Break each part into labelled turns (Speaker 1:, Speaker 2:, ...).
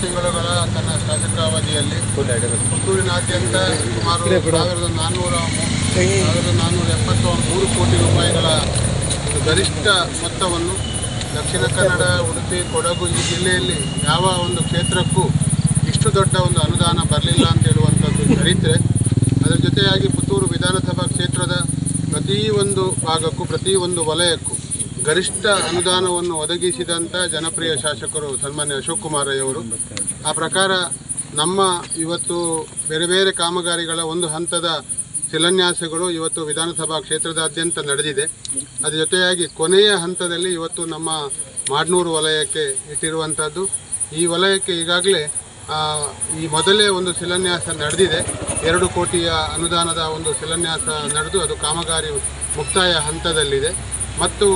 Speaker 1: ತಿಂಗಳುಗಳ ತನ್ನ ಶಾಸಕಾವಧಿಯಲ್ಲಿ ಪುತ್ತೂರಿನಾದ್ಯಂತ ಸುಮಾರು 1473 ಕೋಟಿ ರೂಪಾಯಿಗಳ ಗರಿಷ್ಠ ಮೊತ್ತವನ್ನು ದಕ್ಷಿಣ ಕನ್ನಡ, ಉಡುಪಿ, ಕೊಡಗು ಈ ಜಿಲ್ಲೆಯಲ್ಲಿ ಯಾವ ಒಂದು ಕ್ಷೇತ್ರಕ್ಕೂ ಇಷ್ಟು ದೊಡ್ಡ ಒಂದು ಅನುದಾನ ಬರಲಿಲ್ಲ ಅಂತ ಹೇಳುವಂಥದ್ದು ಚರಿತ್ರೆ. ಅದರ ಜೊತೆಯಾಗಿ ಪುತ್ತೂರು ವಿಧಾನಸಭಾ ಕ್ಷೇತ್ರದ ಪ್ರತಿಯೊಂದು ಭಾಗಕ್ಕೂ ಪ್ರತಿಯೊಂದು ವಲಯಕ್ಕೂ ಗರಿಷ್ಠ ಅನುದಾನವನ್ನು ಒದಗಿಸಿದಂಥ ಜನಪ್ರಿಯ ಶಾಸಕರು ಸನ್ಮಾನ್ಯ ಅಶೋಕ್ ಕುಮಾರಯ್ಯವರು. ಆ ಪ್ರಕಾರ ನಮ್ಮ ಇವತ್ತು ಬೇರೆ ಬೇರೆ ಕಾಮಗಾರಿಗಳ ಒಂದು ಹಂತದ ಶಿಲಾನ್ಯಾಸಗಳು ಇವತ್ತು ವಿಧಾನಸಭಾ ಕ್ಷೇತ್ರದಾದ್ಯಂತ ನಡೆದಿದೆ. ಅದರ ಜೊತೆಯಾಗಿ ಕೊನೆಯ ಹಂತದಲ್ಲಿ ಇವತ್ತು ನಮ್ಮ ಮಾಡ್ನೂರು ವಲಯಕ್ಕೆ ಇಟ್ಟಿರುವಂಥದ್ದು. ಈ ವಲಯಕ್ಕೆ ಈಗಾಗಲೇ ಈ ಮೊದಲೇ ಒಂದು ಶಿಲಾನ್ಯಾಸ ನಡೆದಿದೆ. 2 ಕೋಟಿಯ ಅನುದಾನದ ಒಂದು ಶಿಲಾನ್ಯಾಸ ನಡೆದು ಅದು ಕಾಮಗಾರಿ ಮುಕ್ತಾಯ ಹಂತದಲ್ಲಿದೆ. ಮತ್ತು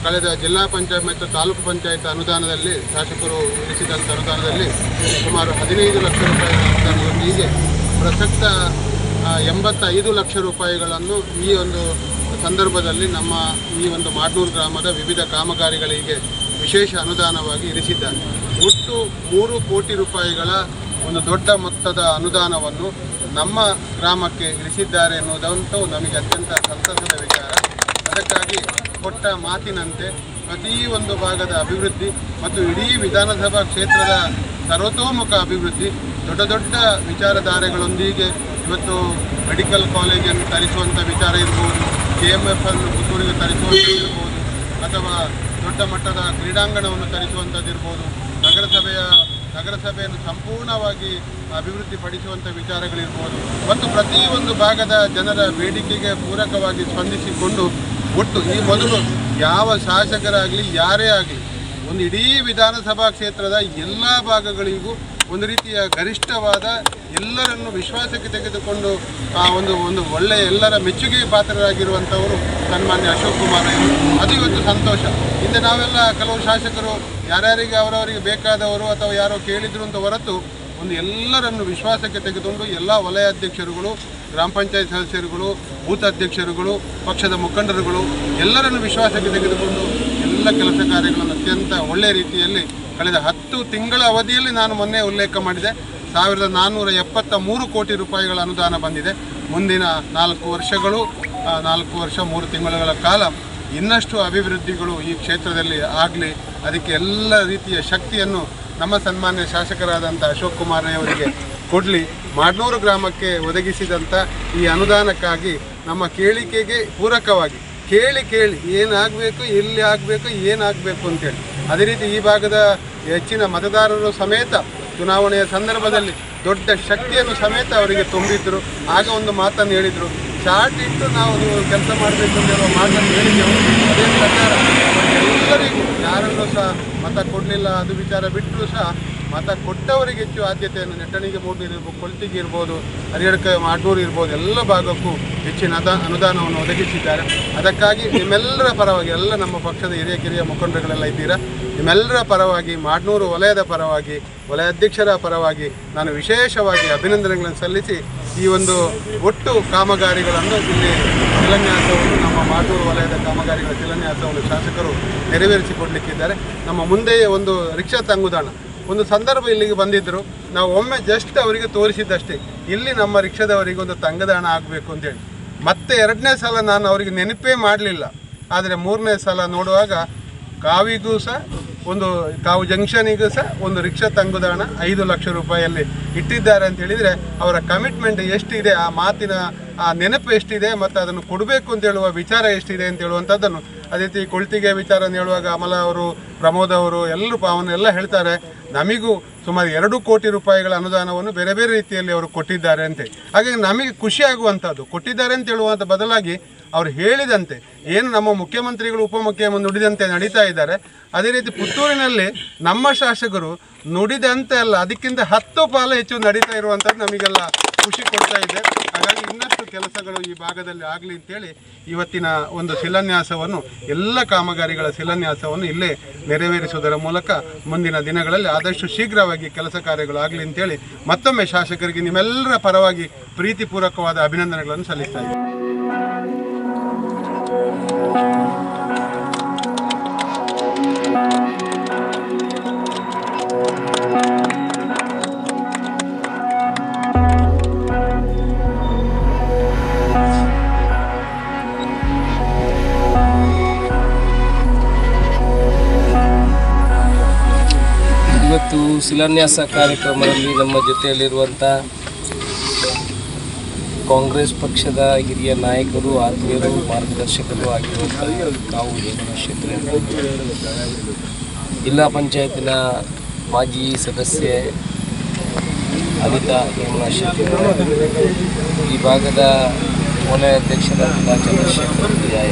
Speaker 1: ಕಳೆದ ಜಿಲ್ಲಾ ಪಂಚಾಯತ್ ಮತ್ತು ತಾಲೂಕು ಪಂಚಾಯತ್ ಅನುದಾನದಲ್ಲಿ ಶಾಸಕರು ಇರಿಸಿದಂಥ ಅನುದಾನದಲ್ಲಿ ಸುಮಾರು 15 ಲಕ್ಷ ರೂಪಾಯಿಗಳ ಅನುದಾನದೊಂದಿಗೆ ಪ್ರಸಕ್ತ 85 ಲಕ್ಷ ರೂಪಾಯಿಗಳನ್ನು ಈ ಒಂದು ಸಂದರ್ಭದಲ್ಲಿ ನಮ್ಮ ಈ ಒಂದು ಮಾಡ್ನೂರು ಗ್ರಾಮದ ವಿವಿಧ ಕಾಮಗಾರಿಗಳಿಗೆ ವಿಶೇಷ ಅನುದಾನವಾಗಿ ಇರಿಸಿದ್ದಾರೆ. ಒಟ್ಟು 3 ಕೋಟಿ ರೂಪಾಯಿಗಳ ಒಂದು ದೊಡ್ಡ ಮೊತ್ತದ ಅನುದಾನವನ್ನು ನಮ್ಮ ಗ್ರಾಮಕ್ಕೆ ಇರಿಸಿದ್ದಾರೆ ಎನ್ನುವುದಂತೂ ನಮಗೆ ಅತ್ಯಂತ ಸಂತಸದ ವಿಚಾರ. ಅದಕ್ಕಾಗಿ ಕೊಟ್ಟ ಮಾತಿನಂತೆ ಪ್ರತಿಯೊಂದು ಭಾಗದ ಅಭಿವೃದ್ಧಿ ಮತ್ತು ಇಡೀ ವಿಧಾನಸಭಾ ಕ್ಷೇತ್ರದ ಸರ್ವತೋಮುಖ ಅಭಿವೃದ್ಧಿ ದೊಡ್ಡ ದೊಡ್ಡ ವಿಚಾರಧಾರೆಗಳೊಂದಿಗೆ ಇವತ್ತು ಮೆಡಿಕಲ್ ಕಾಲೇಜನ್ನು ತರಿಸುವಂಥ ವಿಚಾರ ಇರ್ಬೋದು, KMF ಅನ್ನು ಪುತ್ತೂರಿಗೆ ತರಿಸುವಂಥದ್ದು ಇರ್ಬೋದು, ಅಥವಾ ದೊಡ್ಡ ಮಟ್ಟದ ಕ್ರೀಡಾಂಗಣವನ್ನು ತರಿಸುವಂಥದ್ದಿರ್ಬೋದು, ನಗರಸಭೆಯನ್ನು ಸಂಪೂರ್ಣವಾಗಿ ಅಭಿವೃದ್ಧಿಪಡಿಸುವಂಥ ವಿಚಾರಗಳಿರ್ಬೋದು. ಮತ್ತು ಪ್ರತಿಯೊಂದು ಭಾಗದ ಜನರ ಬೇಡಿಕೆಗೆ ಪೂರಕವಾಗಿ ಸ್ಪಂದಿಸಿಕೊಂಡು ಒಟ್ಟು ಈ ಮೊದಲು ಯಾವ ಶಾಸಕರಾಗಲಿ ಯಾರೇ ಆಗಲಿ ಒಂದು ಇಡೀ ವಿಧಾನಸಭಾ ಕ್ಷೇತ್ರದ ಎಲ್ಲ ಭಾಗಗಳಿಗೂ ಒಂದು ರೀತಿಯ ಗರಿಷ್ಠವಾದ ಎಲ್ಲರನ್ನು ವಿಶ್ವಾಸಕ್ಕೆ ತೆಗೆದುಕೊಂಡು ಒಂದು ಒಳ್ಳೆಯ ಎಲ್ಲರ ಮೆಚ್ಚುಗೆಗೆ ಪಾತ್ರರಾಗಿರುವಂಥವರು ಸನ್ಮಾನ್ಯ ಅಶೋಕ್ ಕುಮಾರಯ್ಯವರು. ಅದು ಇವತ್ತು ಸಂತೋಷ. ಹಿಂದೆ ನಾವೆಲ್ಲ ಕೆಲವು ಶಾಸಕರು ಯಾರ್ಯಾರಿಗೆ ಅವರವರಿಗೆ ಬೇಕಾದವರು ಅಥವಾ ಯಾರೋ ಕೇಳಿದ್ರು ಅಂತ ಹೊರತು ಒಂದು ಎಲ್ಲರನ್ನು ವಿಶ್ವಾಸಕ್ಕೆ ತೆಗೆದುಕೊಂಡು ಎಲ್ಲ ವಲಯ ಅಧ್ಯಕ್ಷರುಗಳು, ಗ್ರಾಮ ಪಂಚಾಯತ್ ಸದಸ್ಯರುಗಳು, ಬೂತ್ ಅಧ್ಯಕ್ಷರುಗಳು, ಪಕ್ಷದ ಮುಖಂಡರುಗಳು ಎಲ್ಲರನ್ನು ವಿಶ್ವಾಸಕ್ಕೆ ತೆಗೆದುಕೊಂಡು ಎಲ್ಲ ಕೆಲಸ ಕಾರ್ಯಗಳನ್ನು ಅತ್ಯಂತ ಒಳ್ಳೆಯ ರೀತಿಯಲ್ಲಿ ಕಳೆದ 10 ತಿಂಗಳ ಅವಧಿಯಲ್ಲಿ ನಾನು ಮೊನ್ನೆ ಉಲ್ಲೇಖ ಮಾಡಿದೆ 1473 ಕೋಟಿ ರೂಪಾಯಿಗಳ ಅನುದಾನ ಬಂದಿದೆ. ಮುಂದಿನ 4 ವರ್ಷಗಳು 4 ವರ್ಷ 3 ತಿಂಗಳುಗಳ ಕಾಲ ಇನ್ನಷ್ಟು ಅಭಿವೃದ್ಧಿಗಳು ಈ ಕ್ಷೇತ್ರದಲ್ಲಿ ಆಗಲಿ, ಅದಕ್ಕೆ ಎಲ್ಲ ರೀತಿಯ ಶಕ್ತಿಯನ್ನು ನಮ್ಮ ಸನ್ಮಾನ್ಯ ಶಾಸಕರಾದಂಥ ಅಶೋಕ್ ಕುಮಾರಯ್ಯವರಿಗೆ ಕೊಡಲಿ. ಮಾಡ್ನೂರು ಗ್ರಾಮಕ್ಕೆ ಒದಗಿಸಿದಂಥ ಈ ಅನುದಾನಕ್ಕಾಗಿ ನಮ್ಮ ಕೇಳಿಕೆಗೆ ಪೂರಕವಾಗಿ ಕೇಳಿ ಏನಾಗಬೇಕು, ಎಲ್ಲಿ ಆಗಬೇಕು, ಏನಾಗಬೇಕು ಅಂತೇಳಿ ಅದೇ ರೀತಿ ಈ ಭಾಗದ ಹೆಚ್ಚಿನ ಮತದಾರರು ಸಮೇತ ಚುನಾವಣೆಯ ಸಂದರ್ಭದಲ್ಲಿ ದೊಡ್ಡ ಶಕ್ತಿಯನ್ನು ಸಮೇತ ಅವರಿಗೆ ತುಂಬಿದ್ರು. ಆಗ ಒಂದು ಮಾತನ್ನು ಹೇಳಿದರು, ಚಾರ್ಟ್ ಇಟ್ಟು ನಾವು ಕೆಲಸ ಮಾಡಬೇಕು ಅಂತ ಹೇಳುವ ಮಾತನ್ನು ಹೇಳಿದ್ದೆವು. ಅದೇ ಪ್ರಕಾರ ಎಲ್ಲರಿಗೂ ಯಾರನ್ನು ಸಹ ಮತ ಕೊಡಲಿಲ್ಲ ಅದು ವಿಚಾರ ಬಿಟ್ಟರೂ ಸಹ ಮತ ಕೊಟ್ಟವರಿಗೆ ಹೆಚ್ಚು ಆದ್ಯತೆಯನ್ನು ನೆಟ್ಟಣಿಗೆ ಮೂಡೂರು ಇರ್ಬೋದು, ಕೊಳ್ತಿಗೆ ಇರ್ಬೋದು, ಹರಿಹರಕ ಮಾಡ್ನೂರು ಇರ್ಬೋದು ಎಲ್ಲ ಭಾಗಕ್ಕೂ ಹೆಚ್ಚಿನ ಅನುದಾನವನ್ನು ಒದಗಿಸಿದ್ದಾರೆ. ಅದಕ್ಕಾಗಿ ನಿಮ್ಮೆಲ್ಲರ ಪರವಾಗಿ ಎಲ್ಲ ನಮ್ಮ ಪಕ್ಷದ ಹಿರಿಯ ಮುಖಂಡರುಗಳೆಲ್ಲ ಇದ್ದೀರಾ, ನಿಮ್ಮೆಲ್ಲರ ಪರವಾಗಿ ಮಾಡ್ನೂರು ವಲಯದ ಪರವಾಗಿ ವಲಯಾಧ್ಯಕ್ಷರ ಪರವಾಗಿ ನಾನು ವಿಶೇಷವಾಗಿ ಅಭಿನಂದನೆಗಳನ್ನು ಸಲ್ಲಿಸಿ ಈ ಒಂದು ಒಟ್ಟು ಕಾಮಗಾರಿಗಳನ್ನು ಇಲ್ಲಿ ಶಿಲಾನ್ಯಾಸವನ್ನು ನಮ್ಮ ಮಾಡ್ನೂರು ವಲಯದ ಕಾಮಗಾರಿಗಳ ಶಿಲಾನ್ಯಾಸವನ್ನು ಶಾಸಕರು ನೆರವೇರಿಸಿಕೊಡಲಿಕ್ಕಿದ್ದಾರೆ. ನಮ್ಮ ಮುಂದೆಯೇ ಒಂದು ರಿಕ್ಷಾ ತಂಗುದಾಣ ಒಂದು ಸಂದರ್ಭ ಇಲ್ಲಿಗೆ ಬಂದಿದ್ದರು. ನಾವು ಒಮ್ಮೆ ಜಸ್ಟ್ ಅವರಿಗೆ ತೋರಿಸಿದ್ದಷ್ಟೇ, ಇಲ್ಲಿ ನಮ್ಮ ರಿಕ್ಷಾದವರಿಗೆ ಒಂದು ತಂಗುದಾಣ ಆಗಬೇಕು ಅಂತೇಳಿ. ಮತ್ತೆ 2ನೇ ಸಲ ನಾನು ಅವರಿಗೆ ನೆನಪೇ ಮಾಡಲಿಲ್ಲ. ಆದರೆ 3ನೇ ಸಲ ನೋಡುವಾಗ ಕಾವಿಗೂ ಸಹ ಒಂದು ಕಾವು ಜಂಕ್ಷನಿಗೂ ಸಹ ಒಂದು ರಿಕ್ಷಾ ತಂಗುದಾಣ 5 ಲಕ್ಷ ರೂಪಾಯಿಯಲ್ಲಿ ಇಟ್ಟಿದ್ದಾರೆ ಅಂತ ಹೇಳಿದರೆ ಅವರ ಕಮಿಟ್ಮೆಂಟ್ ಎಷ್ಟಿದೆ, ಆ ಮಾತಿನ ಆ ನೆನಪು ಎಷ್ಟಿದೆ, ಮತ್ತು ಅದನ್ನು ಕೊಡಬೇಕು ಅಂತ ಹೇಳುವ ವಿಚಾರ ಎಷ್ಟಿದೆ ಅಂತ ಹೇಳುವಂಥದ್ದನ್ನು ಅದೇ ರೀತಿ ಕೊಳ್ತಿಗೆ ವಿಚಾರ ಹೇಳುವಾಗ ಅಮಲ ಅವರು, ಪ್ರಮೋದ್ ಅವರು ಎಲ್ಲರೂ ಅವನ್ನೆಲ್ಲ ಹೇಳ್ತಾರೆ. ನಮಗೂ ಸುಮಾರು 2 ಕೋಟಿ ರೂಪಾಯಿಗಳ ಅನುದಾನವನ್ನು ಬೇರೆ ಬೇರೆ ರೀತಿಯಲ್ಲಿ ಅವರು ಕೊಟ್ಟಿದ್ದಾರೆ ಅಂತೆ. ಹಾಗಾಗಿ ನಮಗೆ ಖುಷಿಯಾಗುವಂಥದ್ದು ಕೊಟ್ಟಿದ್ದಾರೆ ಅಂತ ಹೇಳುವಂಥ ಬದಲಾಗಿ ಅವರು ಹೇಳಿದಂತೆ ಏನು ನಮ್ಮ ಮುಖ್ಯಮಂತ್ರಿಗಳು ಉಪಮುಖ್ಯಮಂತ್ರಿ ನುಡಿದಂತೆ ನಡೀತಾ ಇದ್ದಾರೆ, ಅದೇ ರೀತಿ ಪುತ್ತೂರಿನಲ್ಲಿ ನಮ್ಮ ಶಾಸಕರು ನುಡಿದಂತೆ ಅಲ್ಲ ಅದಕ್ಕಿಂತ 10 ಪಾಲು ಹೆಚ್ಚು ನಡೀತಾ ಇರುವಂಥದ್ದು ನಮಗೆಲ್ಲ ಖುಷಿ ಕೊಡ್ತಾ ಇದೆ. ಹಾಗಾಗಿ ಇನ್ನಷ್ಟು ಕೆಲಸಗಳು ಈ ಭಾಗದಲ್ಲಿ ಆಗಲಿ ಅಂತೇಳಿ ಇವತ್ತಿನ ಒಂದು ಶಿಲಾನ್ಯಾಸವನ್ನು, ಎಲ್ಲ ಕಾಮಗಾರಿಗಳ ಶಿಲಾನ್ಯಾಸವನ್ನು ಇಲ್ಲೇ ನೆರವೇರಿಸುವುದರ ಮೂಲಕ ಮುಂದಿನ ದಿನಗಳಲ್ಲಿ ಆದಷ್ಟು ಶೀಘ್ರವಾಗಿ ಕೆಲಸ ಕಾರ್ಯಗಳು ಆಗಲಿ ಅಂತೇಳಿ ಮತ್ತೊಮ್ಮೆ ಶಾಸಕರಿಗೆ ನಿಮ್ಮೆಲ್ಲರ ಪರವಾಗಿ ಪ್ರೀತಿಪೂರ್ವಕವಾದ ಅಭಿನಂದನೆಗಳನ್ನು ಸಲ್ಲಿಸ್ತಾ ಇದ್ದೀನಿ.
Speaker 2: ಇವತ್ತು ಶಿಲಾನ್ಯಾಸ ಕಾರ್ಯಕ್ರಮದಲ್ಲಿ ನಮ್ಮ ಜೊತೆಯಲ್ಲಿರುವಂಥ ಕಾಂಗ್ರೆಸ್ ಪಕ್ಷದ ಹಿರಿಯ ನಾಯಕರು, ಆತ್ಮೀಯರು, ಮಾರ್ಗದರ್ಶಕರು ಆಗಿರುವಂಥ ಕಾವು ಹೇಮಣ್ಣ ಶೆಟ್ಟಿ, ಜಿಲ್ಲಾ ಪಂಚಾಯತಿನ ಮಾಜಿ ಸದಸ್ಯೆ ಅನಿತಾ ಹೇಮಣ್ಣ ಶೆಟ್ಟಿ, ಈ ಭಾಗದ ವಲಯ ಅಧ್ಯಕ್ಷರಾದ ಚಂದ್ರಶೇಖರ್ ಬಿಯಾಯ,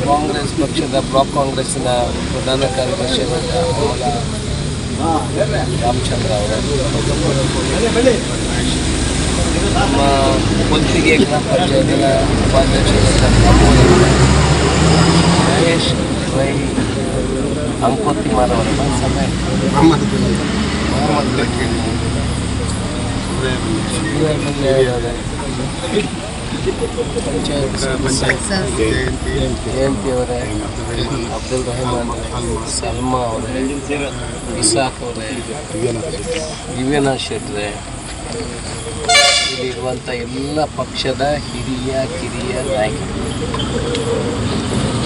Speaker 2: ಕಾಂಗ್ರೆಸ್ ಪಕ್ಷದ ಬ್ಲಾಕ್ ಕಾಂಗ್ರೆಸ್ಸಿನ ಪ್ರಧಾನ ಕಾರ್ಯದರ್ಶಿಯಾದ ರಾಮಚಂದ್ರ ಅವರು, ನಮ್ಮ ಕೊತ್ತಿಗೆ ಗ್ರಾಮ ಪಂಚಾಯತಿನ ಉಪಾಧ್ಯಕ್ಷರಾದ ಮಹೇಶ್ ರೈ ಅಂಕೋತಿಮಾರ್ ಅವರ ಸಮಯ ಜಯಂತಿ ಅವರೇ, ಅಬ್ದುಲ್ ರಹಮಾನ್, ಸಲ್ಮಾ ಅವರೇ, ಇಸಾಕ್ ಅವರೇ, ದಿವ್ಯನಾ ಶೆಟ್ರೆ, ಇಲ್ಲಿರುವಂಥ ಎಲ್ಲ ಪಕ್ಷದ ಹಿರಿಯ ಕಿರಿಯ ನಾಯಕರು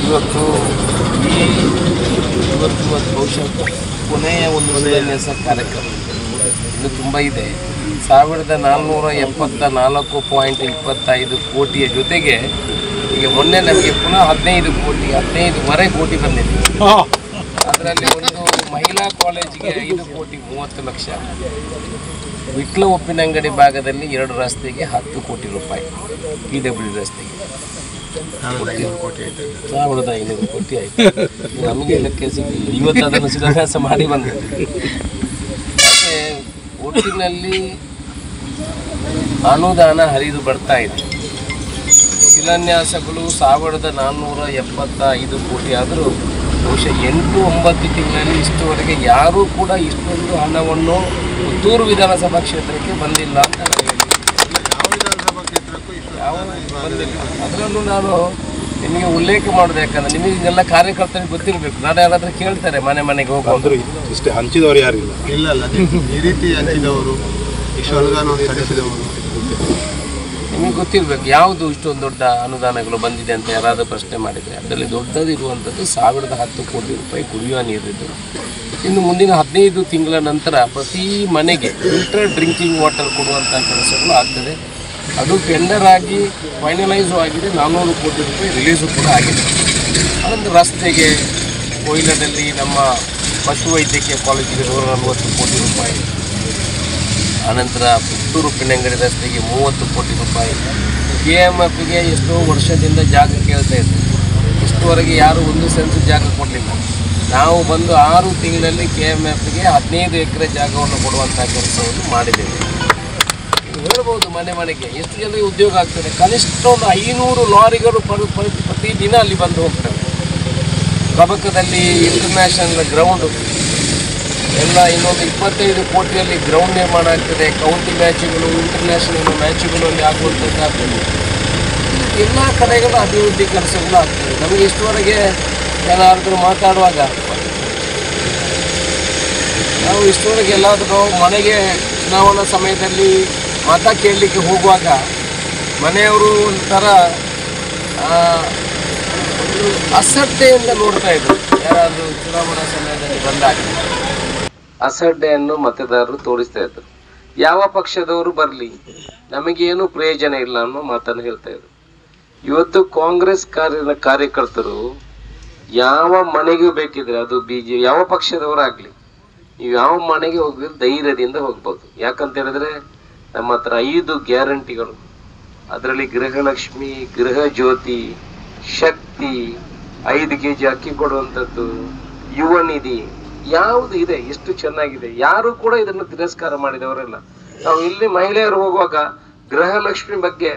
Speaker 2: ಇವತ್ತು ಬಹುಶಃ ಕೊನೆಯ ಒಂದು ಶಿಲಾನ್ಯಾಸ ಕಾರ್ಯಕ್ರಮ ಇನ್ನು ತುಂಬ ಇದೆ. 1474.25 ಕೋಟಿಯ ಜೊತೆಗೆ ಈಗ ಮೊನ್ನೆ ನಮಗೆ ಪುನಃ 15.5 ಕೋಟಿ ಬಂದಿದೆ. ಅದರಲ್ಲಿ ಒಂದು ಮಹಿಳಾ ಕಾಲೇಜಿಗೆ 5 ಕೋಟಿ 30 ಲಕ್ಷ, ವಿಟ್ಲ ಉಪ್ಪಿನಂಗಡಿ ಭಾಗದಲ್ಲಿ 2 ರಸ್ತೆಗೆ 10 ಕೋಟಿ ರೂಪಾಯಿ, PW ರಸ್ತೆಗೆ 1500 ಕೋಟಿ ಆಯಿತು. ನಮಗೆ ಲೆಕ್ಕ ಸಿಗಲಿಲ್ಲ, ಇವತ್ತು ಅದನ್ನು ಶಿಲಾನ್ಯಾಸ ಮಾಡಿ ಬಂದಿದೆ. ಮತ್ತು ಒಟ್ಟಿನಲ್ಲಿ ಅನುದಾನ ಹರಿದು ಬರ್ತಾ ಇದೆ. ಶಿಲಾನ್ಯಾಸಗಳು 1475 ಕೋಟಿ ಆದರೂ ಬಹುಶಃ 8-9 ತಿಂಗಳಲ್ಲಿ ಇಷ್ಟುವರೆಗೆ ಯಾರೂ ಕೂಡ ಇಷ್ಟೊಂದು ಹಣವನ್ನು ಪುತ್ತೂರು ವಿಧಾನಸಭಾ ಕ್ಷೇತ್ರಕ್ಕೆ ಬಂದಿಲ್ಲ ಅಂತ ನಾನು ಬಂದಿಲ್ಲ. ಅದರಲ್ಲೂ ನಾನು ನಿಮಗೆ ಉಲ್ಲೇಖ ಮಾಡೋದು ಯಾಕಂದರೆ ನಿಮಗೆ ಇದೆಲ್ಲ ಕಾರ್ಯಕರ್ತರಿಗೆ ಗೊತ್ತಿರಬೇಕು. ನಾನು ಯಾರಾದರೂ ಕೇಳ್ತಾರೆ ಮನೆಗೆ ಹೋಗೋದು
Speaker 3: ಇಷ್ಟೇ ಹಂಚಿದವರು ಯಾರಿಲ್ಲ,
Speaker 1: ಇಲ್ಲ ಈ ರೀತಿ ಹಂಚಿದವರು, ಇಷ್ಟು ಅನುದಾನವನ್ನು ಸಲ್ಲಿಸಿದವರು
Speaker 2: ನಿಮಗೆ ಗೊತ್ತಿರಬೇಕು ಯಾವುದು ಇಷ್ಟೊಂದು ದೊಡ್ಡ ಅನುದಾನಗಳು ಬಂದಿದೆ ಅಂತ ಯಾರಾದರೂ ಪ್ರಶ್ನೆ ಮಾಡಿದರೆ ಅದರಲ್ಲಿ ದೊಡ್ಡದಿರುವಂಥದ್ದು 1010 ಕೋಟಿ ರೂಪಾಯಿ ಕುಡಿಯುವ ನೀರಿದ್ದು. ಇನ್ನು ಮುಂದಿನ 15 ತಿಂಗಳ ನಂತರ ಪ್ರತಿ ಮನೆಗೆ ಫಿಲ್ಟರ್ ಡ್ರಿಂಕಿಂಗ್ ವಾಟರ್ ಕೊಡುವಂಥ ಕೆಲಸಗಳು ಆಗ್ತದೆ. ಅದು ಟೆಂಡರ್ ಆಗಿ ಫೈನಲೈಸು ಆಗಿದೆ. 400 ಕೋಟಿ ರೂಪಾಯಿ ರಿಲೀಸು ಕೂಡ ಆಗಿದೆ. ಅದೊಂದು ರಸ್ತೆಗೆ ಕೊಯ್ಲದಲ್ಲಿ ನಮ್ಮ ಪಶುವೈದ್ಯಕೀಯ ಕಾಲೇಜಿಗೆ 140 ಕೋಟಿ ರೂಪಾಯಿ, ಆನಂತರ ಪುತ್ತೂರು ಉಪ್ಪಿನಂಗಡಿ ರಸ್ತೆಗೆ 30 ಕೋಟಿ ರೂಪಾಯಿ. KMFಗೆ ಎಷ್ಟೋ ವರ್ಷದಿಂದ ಜಾಗ ಕೇಳ್ತಾ ಇದ್ದರು, ಇಷ್ಟುವರೆಗೆ ಯಾರೂ 1 ಸೆಂಟ್ ಜಾಗ ಕೊಡಲಿಲ್ಲ. ನಾವು ಬಂದು 6 ತಿಂಗಳಲ್ಲಿ KMFಗೆ 15 ಎಕರೆ ಜಾಗವನ್ನು ಕೊಡುವಂಥ ಕೆಲಸವನ್ನು ಮಾಡಿದ್ದೇವೆ. ಹೇಳ್ಬೋದು ಮನೆಗೆ ಎಷ್ಟು ಜನರಿಗೆ ಉದ್ಯೋಗ ಆಗ್ತದೆ. ಕನಿಷ್ಠ ಒಂದು 500 ಲಾರಿಗಳು ಪ್ರತಿದಿನ ಅಲ್ಲಿ ಬಂದು ಹೋಗ್ತವೆ. ಕಬಕದಲ್ಲಿ ಇಂಟರ್ನ್ಯಾಷನಲ್ ಗ್ರೌಂಡು ಎಲ್ಲ ಇನ್ನೊಂದು 25 ಕೋಟಿಯಲ್ಲಿ ಗ್ರೌಂಡ್ ನಿರ್ಮಾಣ ಆಗ್ತದೆ. ಕೌಂಟಿ ಮ್ಯಾಚುಗಳು, ಇಂಟರ್ನ್ಯಾಷನಲ್ ಮ್ಯಾಚುಗಳಲ್ಲಿ ಆಗುವಂಥದ್ದಾಗ್ತದೆ. ಎಲ್ಲ ಕಡೆಗಳ ಅಭಿವೃದ್ಧಿ ಕೆಲಸಗಳು ಆಗ್ತದೆ. ನಮಗೆ ಇಷ್ಟುವರೆಗೆ ಏನಾದರೂ ಮಾತಾಡುವಾಗ ನಾವು ಇಷ್ಟುವರೆಗೆ ಎಲ್ಲಾದರೂ ಮನೆಗೆ ಚುನಾವಣಾ ಸಮಯದಲ್ಲಿ ಮತ ಕೇಳಲಿಕ್ಕೆ ಹೋಗುವಾಗ ಮನೆಯವರು ಒಂಥರ ಅಸಡ್ಡೆಯಿಂದ ನೋಡ್ತಾ ಇದ್ರು. ಯಾರಾದರೂ ಚುನಾವಣಾ ಸಮಯದಲ್ಲಿ ಬಂದಾಗ ಅಸಡ್ಡೆಯನ್ನು ಮತದಾರರು ತೋರಿಸ್ತಾ ಇದ್ರು. ಯಾವ ಪಕ್ಷದವರು ಬರಲಿ ನಮಗೇನು ಪ್ರಯೋಜನ ಇಲ್ಲ ಅನ್ನೋ ಮಾತನ್ನು ಹೇಳ್ತಾ ಇದ್ರು. ಇವತ್ತು ಕಾಂಗ್ರೆಸ್ ಕಾರ್ಯಕರ್ತರು ಯಾವ ಮನೆಗೂ ಬೇಕಿದ್ರೆ ಅದು ಯಾವ ಪಕ್ಷದವರಾಗಲಿ ನೀವು ಯಾವ ಮನೆಗೆ ಹೋಗಿದ್ರೆ ಧೈರ್ಯದಿಂದ ಹೋಗ್ಬೋದು. ಯಾಕಂತ ಹೇಳಿದ್ರೆ ನಮ್ಮ ಹತ್ರ 5 ಗ್ಯಾರಂಟಿಗಳು, ಅದರಲ್ಲಿ ಗೃಹಲಕ್ಷ್ಮಿ, ಗೃಹ ಜ್ಯೋತಿ, ಶಕ್ತಿ, 5 kg ಅಕ್ಕಿ ಕೊಡುವಂಥದ್ದು, ಯುವ ನಿಧಿ, ಯಾವುದು ಇದೆ, ಎಷ್ಟು ಚೆನ್ನಾಗಿದೆ. ಯಾರು ಕೂಡ ಇದನ್ನು ತಿರಸ್ಕಾರ ಮಾಡಿದವರಲ್ಲ. ನಾವು ಇಲ್ಲಿ ಮಹಿಳೆಯರು ಹೋಗುವಾಗ ಗೃಹಲಕ್ಷ್ಮಿ ಬಗ್ಗೆ,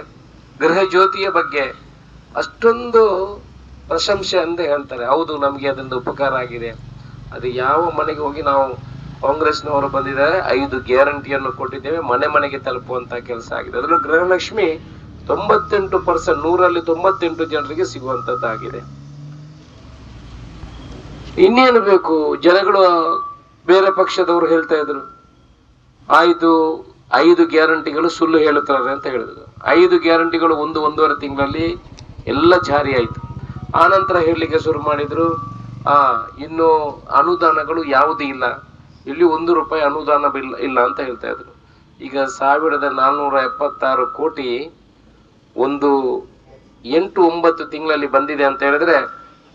Speaker 2: ಗೃಹ ಜ್ಯೋತಿಯ ಬಗ್ಗೆ ಅಷ್ಟೊಂದು ಪ್ರಶಂಸೆ ಅಂತ ಹೇಳ್ತಾರೆ. ಹೌದು, ನಮಗೆ ಅದೊಂದು ಉಪಕಾರ ಆಗಿದೆ. ಅದು ಯಾವ ಮನೆಗೆ ಹೋಗಿ ನಾವು ಕಾಂಗ್ರೆಸ್ನವರು ಬಂದಿದ್ದಾರೆ, 5 ಗ್ಯಾರಂಟಿಯನ್ನು ಕೊಟ್ಟಿದ್ದೇವೆ, ಮನೆ ಮನೆಗೆ ತಲುಪುವಂತ ಕೆಲಸ ಆಗಿದೆ. ಅದರಲ್ಲೂ ಗೃಹಲಕ್ಷ್ಮಿ 98%, 100ರಲ್ಲಿ 98 ಜನರಿಗೆ ಸಿಗುವಂತದ್ದಾಗಿದೆ. ಇನ್ನೇನು ಬೇಕು? ಜನಗಳು, ಬೇರೆ ಪಕ್ಷದವರು ಹೇಳ್ತಾ ಇದ್ರು, 5 ಗ್ಯಾರಂಟಿಗಳು ಸುಳ್ಳು ಹೇಳುತ್ತಾರೆ ಅಂತ ಹೇಳಿದ್ರು. 5 ಗ್ಯಾರಂಟಿಗಳು 1-1.5 ತಿಂಗಳಲ್ಲಿ ಎಲ್ಲ ಜಾರಿ ಆಯ್ತು. ಆನಂತರ ಹೇಳಲಿಕ್ಕೆ ಶುರು ಮಾಡಿದ್ರು, ಇನ್ನು ಅನುದಾನಗಳು ಯಾವುದೂ ಇಲ್ಲ, ಇಲ್ಲಿ 1 ರೂಪಾಯಿ ಅನುದಾನ ಇಲ್ಲ ಅಂತ ಹೇಳ್ತಾ ಇದ್ರು. ಈಗ 1476 ಕೋಟಿ 8-9 ತಿಂಗಳಲ್ಲಿ ಬಂದಿದೆ ಅಂತ ಹೇಳಿದ್ರೆ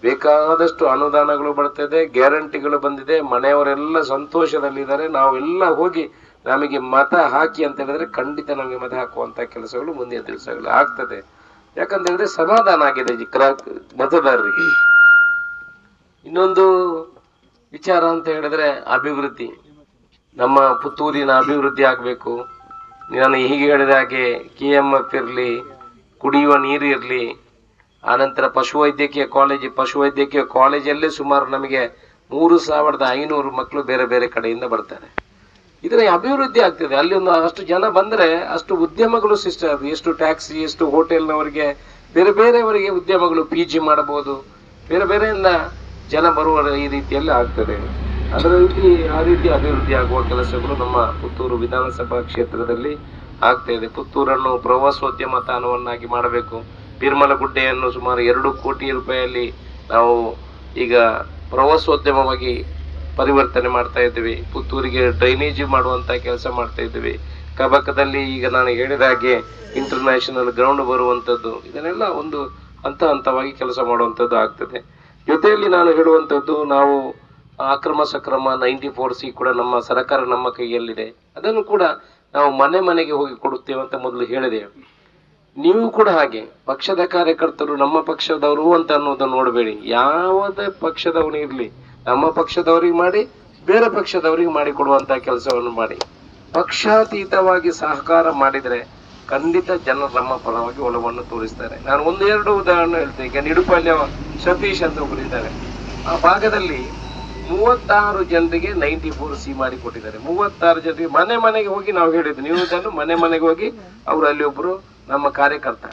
Speaker 2: ಬೇಕಾದಷ್ಟು ಅನುದಾನಗಳು ಬರ್ತದೆ, ಗ್ಯಾರಂಟಿಗಳು ಬಂದಿದೆ, ಮನೆಯವರೆಲ್ಲ ಸಂತೋಷದಲ್ಲಿದ್ದಾರೆ. ನಾವೆಲ್ಲ ಹೋಗಿ ನಮಗೆ ಮತ ಹಾಕಿ ಅಂತ ಹೇಳಿದ್ರೆ ಖಂಡಿತ ನಮಗೆ ಮತ ಹಾಕುವಂತ ಕೆಲಸಗಳು ಮುಂದಿನ ದಿವಸಗಳು ಆಗ್ತದೆ. ಯಾಕಂತ ಹೇಳಿದ್ರೆ ಸಮಾಧಾನ ಆಗಿದೆ ಮತದಾರರಿಗೆ. ಇನ್ನೊಂದು ವಿಚಾರ ಅಂತ ಹೇಳಿದ್ರೆ ಅಭಿವೃದ್ಧಿ, ನಮ್ಮ ಪುತ್ತೂರಿನ ಅಭಿವೃದ್ಧಿ ಆಗ್ಬೇಕು. ನಾನು ಹೀಗೆ ಹೇಳಿದ ಹಾಗೆ KMF ಇರ್ಲಿ, ಕುಡಿಯುವ ನೀರು ಇರ್ಲಿ, ಆನಂತರ ಪಶುವೈದ್ಯಕೀಯ ಕಾಲೇಜಲ್ಲೇ ಸುಮಾರು ನಮಗೆ 3500 ಮಕ್ಕಳು ಬೇರೆ ಬೇರೆ ಕಡೆಯಿಂದ ಬರ್ತಾರೆ. ಇದರ ಅಭಿವೃದ್ಧಿ ಆಗ್ತದೆ. ಅಲ್ಲಿ ಅಷ್ಟು ಜನ ಬಂದ್ರೆ ಅಷ್ಟು ಉದ್ಯಮಗಳು ಸೃಷ್ಟಿ, ಎಷ್ಟು ಟ್ಯಾಕ್ಸಿ, ಎಷ್ಟು ಹೋಟೆಲ್ನವರಿಗೆ, ಬೇರೆ ಬೇರೆಯವರಿಗೆ ಉದ್ಯಮಗಳು, PG ಮಾಡಬಹುದು, ಬೇರೆ ಬೇರೆಯಿಂದ ಜನ ಬರುವ ಈ ರೀತಿಯಲ್ಲಿ ಆಗ್ತದೆ. ಅದರಲ್ಲಿ ಆ ರೀತಿ ಅಭಿವೃದ್ಧಿ ಆಗುವ ಕೆಲಸಗಳು ನಮ್ಮ ಪುತ್ತೂರು ವಿಧಾನಸಭಾ ಕ್ಷೇತ್ರದಲ್ಲಿ ಆಗ್ತಾ ಇದೆ. ಪುತ್ತೂರನ್ನು ಪ್ರವಾಸೋದ್ಯಮ ತಾಣವನ್ನಾಗಿ ಮಾಡಬೇಕು. ಬಿರ್ಮಲಗುಡ್ಡೆಯನ್ನು ಸುಮಾರು 2 ಕೋಟಿ ರೂಪಾಯಿಯಲ್ಲಿ ನಾವು ಈಗ ಪ್ರವಾಸೋದ್ಯಮವಾಗಿ ಪರಿವರ್ತನೆ ಮಾಡ್ತಾ ಇದ್ದೀವಿ. ಪುತ್ತೂರಿಗೆ ಡ್ರೈನೇಜ್ ಮಾಡುವಂತ ಕೆಲಸ ಮಾಡ್ತಾ ಇದ್ದೀವಿ. ಕಬಕದಲ್ಲಿ ಈಗ ನಾನು ಹೇಳಿದ ಹಾಗೆ ಇಂಟರ್ನ್ಯಾಷನಲ್ ಗ್ರೌಂಡ್ ಬರುವಂತದ್ದು, ಇದನ್ನೆಲ್ಲ ಒಂದು ಹಂತವಾಗಿ ಕೆಲಸ ಮಾಡುವಂತದ್ದು ಆಗ್ತದೆ. ಜೊತೆಯಲ್ಲಿ ನಾನು ಹೇಳುವಂತದ್ದು, ನಾವು ಅಕ್ರಮ ಸಕ್ರಮ 94C ಕೂಡ ನಮ್ಮ ಸರ್ಕಾರ ನಮ್ಮ ಕೈಯಲ್ಲಿದೆ. ಅದನ್ನು ಕೂಡ ನಾವು ಮನೆ ಮನೆಗೆ ಹೋಗಿ ಕೊಡುತ್ತೇವೆ ಅಂತ ಮೊದಲು ಹೇಳಿದೆ. ನೀವು ಕೂಡ ಹಾಗೆ ಪಕ್ಷದ ಕಾರ್ಯಕರ್ತರು ನಮ್ಮ ಪಕ್ಷದವರು ಅಂತ ಅನ್ನೋದನ್ನು ನೋಡಬೇಡಿ. ಯಾವುದೇ ಪಕ್ಷದವನು ಇರ್ಲಿ, ನಮ್ಮ ಪಕ್ಷದವರಿಗೆ ಮಾಡಿ, ಬೇರೆ ಪಕ್ಷದವರಿಗೆ ಮಾಡಿ ಕೊಡುವಂತ ಕೆಲಸವನ್ನು ಮಾಡಿ. ಪಕ್ಷಾತೀತವಾಗಿ ಸಹಕಾರ ಮಾಡಿದ್ರೆ ಖಂಡಿತ ಜನರು ನಮ್ಮ ಪರವಾಗಿ ಒಲವನ್ನು ತೋರಿಸ್ತಾರೆ. ನಾನು 1-2 ಉದಾಹರಣೆ ಹೇಳ್ತೇನೆ. ಈಗ ನಿಡುಪಾಲ್ಯ ಸತೀಶ್ ಅಂತ ಒಬ್ಬರಿದ್ದಾರೆ. ಆ ಭಾಗದಲ್ಲಿ 36 ಜನರಿಗೆ 94C ಮಾಡಿ ಕೊಟ್ಟಿದ್ದಾರೆ. 36 ಜನರಿಗೆ ಮನೆ ಮನೆಗೆ ಹೋಗಿ ನಾವು ಹೇಳಿದ್ವಿ, ನೀವು ಇದನ್ನು ಮನೆ ಮನೆಗೆ ಹೋಗಿ, ಅವರು ಅಲ್ಲಿ ಒಬ್ರು ನಮ್ಮ ಕಾರ್ಯಕರ್ತ.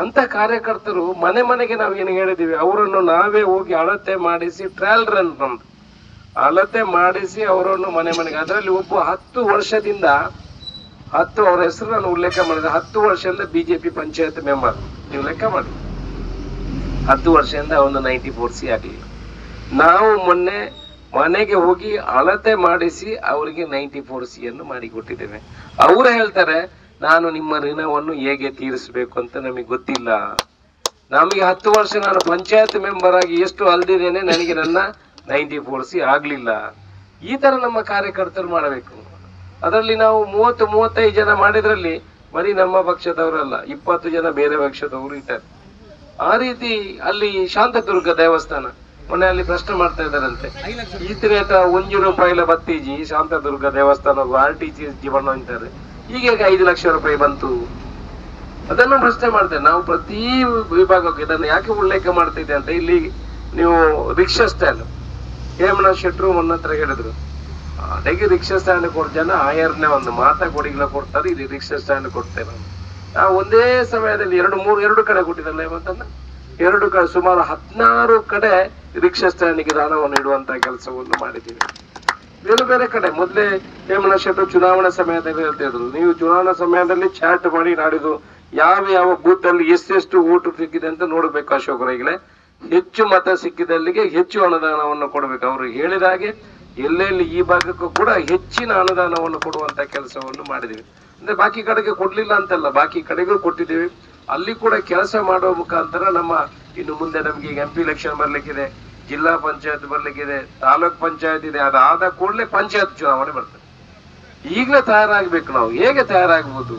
Speaker 2: ಅಂತ ಕಾರ್ಯಕರ್ತರು ಮನೆ ಮನೆಗೆ ನಾವು ಏನು ಹೇಳಿದೀವಿ, ಅವರನ್ನು ನಾವೇ ಹೋಗಿ ಅಳತೆ ಮಾಡಿಸಿ, ಟ್ರಯಲ್ ರನ್ ನಮ್ದು ಅಳತೆ ಮಾಡಿಸಿ ಅವರನ್ನು ಮನೆ ಮನೆಗೆ, ಅದರಲ್ಲಿ ಒಬ್ಬ 10 ವರ್ಷದಿಂದ ಅವರ ಹೆಸರು ನಾನು ಉಲ್ಲೇಖ ಮಾಡಿದೆ, 10 ವರ್ಷದಿಂದ BJP ಪಂಚಾಯತ್ ಮೆಂಬರ್. ನೀವು ಲೆಕ್ಕ ಮಾಡಿ, 10 ವರ್ಷದಿಂದ ಒಂದು 94C ಆಗಲಿ. ನಾವು ಮೊನ್ನೆ ಮನೆಗೆ ಹೋಗಿ ಅಳತೆ ಮಾಡಿಸಿ ಅವರಿಗೆ 94C ಮಾಡಿಕೊಟ್ಟಿದ್ದೇವೆ. ಅವರು ಹೇಳ್ತಾರೆ, ನಾನು ನಿಮ್ಮ ಋಣವನ್ನು ಹೇಗೆ ತೀರಿಸಬೇಕು ಅಂತ ನಮಗೆ ಗೊತ್ತಿಲ್ಲ. ನಮಗೆ 10 ವರ್ಷ ನಾನು ಪಂಚಾಯತ್ ಮೆಂಬರ್ ಆಗಿ ಎಷ್ಟು ಅಲ್ದಿದ್ದೇನೆ, ನನಗೆ ನನ್ನ 94C ಆಗ್ಲಿಲ್ಲ. ಈ ತರ ನಮ್ಮ ಕಾರ್ಯಕರ್ತರು ಮಾಡಬೇಕು. ಅದರಲ್ಲಿ ನಾವು 30-35 ಜನ ಮಾಡಿದ್ರಲ್ಲಿ ಬರೀ ನಮ್ಮ ಪಕ್ಷದವರಲ್ಲ, 20 ಜನ ಬೇರೆ ಪಕ್ಷದವರು ಇದ್ದಾರೆ. ಆ ರೀತಿ ಅಲ್ಲಿ ಶಾಂತದುರ್ಗ ದೇವಸ್ಥಾನ ಮೊನ್ನೆ ಅಲ್ಲಿ ಪ್ರಶ್ನೆ ಮಾಡ್ತಾ ಇದ್ದಾರಂತೆ, ಈತಿರೇಟ 1 ರೂಪಾಯಿಲ ಬತ್ತೀಜಿ ಶಾಂತದುರ್ಗ ದೇವಸ್ಥಾನ RTC ಜೀವನ ಅಂತಾರೆ, ಈಗ 5 ಲಕ್ಷ ರೂಪಾಯಿ ಬಂತು. ಅದನ್ನು ಪ್ರಶ್ನೆ ಮಾಡ್ತೇವೆ ನಾವು ಪ್ರತಿ ವಿಭಾಗಕ್ಕೆ. ಇದನ್ನು ಯಾಕೆ ಉಲ್ಲೇಖ ಮಾಡ್ತಿದ್ದೆ ಅಂತ, ಇಲ್ಲಿ ನೀವು ರಿಕ್ಷಾ ಸ್ಟ್ಯಾಂಡ್, ಹೇಮನಾಥ್ ಶೆಟ್ರು ಮೊನ್ನ ಹತ್ರ ಹೇಳಿದ್ರು, ಅದಕ್ಕೆ ರಿಕ್ಷಾ ಸ್ಟ್ಯಾಂಡ್ ಕೊಡ ಜನ ಆಯರ್ನೇ ಒಂದು ಮಾತಾ ಕೊಡಿಗಳ ಕೊಡ್ತಾರೆ, ಇಲ್ಲಿ ರಿಕ್ಷಾ ಸ್ಟ್ಯಾಂಡ್ ಕೊಡ್ತೇವೆ ನಾವು ಒಂದೇ ಸಮಯದಲ್ಲಿ 2 ಕಡೆ ಕೊಟ್ಟಿದ್ದಲ್ಲ ಇವತ್ತನ್ನ, 2 ಕಡೆ ಸುಮಾರು 16 ಕಡೆ ರಿಕ್ಷಾ ಸ್ಟ್ಯಾಂಡ್ಗೆ ದಾನವನ್ನು ಇಡುವಂತ ಕೆಲಸವನ್ನು ಮಾಡಿದ್ದೀವಿ. ಬೇರೆ ಬೇರೆ ಕಡೆ ಮೊದಲೇ ಹೇಮನಾಥ್ ಶೆಟ್ರು ಚುನಾವಣಾ ಸಮಯದಲ್ಲಿ ಹೇಳ್ತಿದ್ರು, ನೀವು ಚುನಾವಣಾ ಸಮಯದಲ್ಲಿ ಚಾಟ್ ಮಾಡಿ ನಾಡಿದ್ದು ಯಾವ ಬೂತ್ ಅಲ್ಲಿ ಎಷ್ಟು ಓಟು ಸಿಕ್ಕಿದೆ ಅಂತ ನೋಡ್ಬೇಕು. ಅಶೋಕರಿಗೆ ಹೆಚ್ಚು ಮತ ಸಿಕ್ಕಿದಲ್ಲಿಗೆ ಹೆಚ್ಚು ಅನುದಾನವನ್ನು ಕೊಡಬೇಕು. ಅವರು ಹೇಳಿದ ಹಾಗೆ ಎಲ್ಲೆಲ್ಲಿ ಈ ಭಾಗಕ್ಕೂ ಕೂಡ ಹೆಚ್ಚಿನ ಅನುದಾನವನ್ನು ಕೊಡುವಂತ ಕೆಲಸವನ್ನು ಮಾಡಿದೀವಿ. ಅಂದ್ರೆ ಬಾಕಿ ಕಡೆಗೆ ಕೊಡ್ಲಿಲ್ಲ ಅಂತಲ್ಲ, ಬಾಕಿ ಕಡೆಗೂ ಕೊಟ್ಟಿದ್ದೀವಿ. ಅಲ್ಲಿ ಕೂಡ ಕೆಲಸ ಮಾಡುವ ಮುಖಾಂತರ ನಮ್ಮ ಇನ್ನು ಮುಂದೆ ನಮ್ಗೆ ಈಗ MP ಎಲೆಕ್ಷನ್ ಬರ್ಲಿಕ್ಕಿದೆ, ಜಿಲ್ಲಾ ಪಂಚಾಯತ್ ಬರ್ಲಿಕ್ಕಿದೆ, ತಾಲೂಕ್ ಪಂಚಾಯತ್ ಇದೆ, ಅದಾದ ಕೂಡಲೇ ಪಂಚಾಯತ್ ಚುನಾವಣೆ ಬರ್ತದೆ. ಈಗಲೇ ತಯಾರಾಗ್ಬೇಕು. ನಾವು ಹೇಗೆ ತಯಾರಾಗ್ಬೋದು?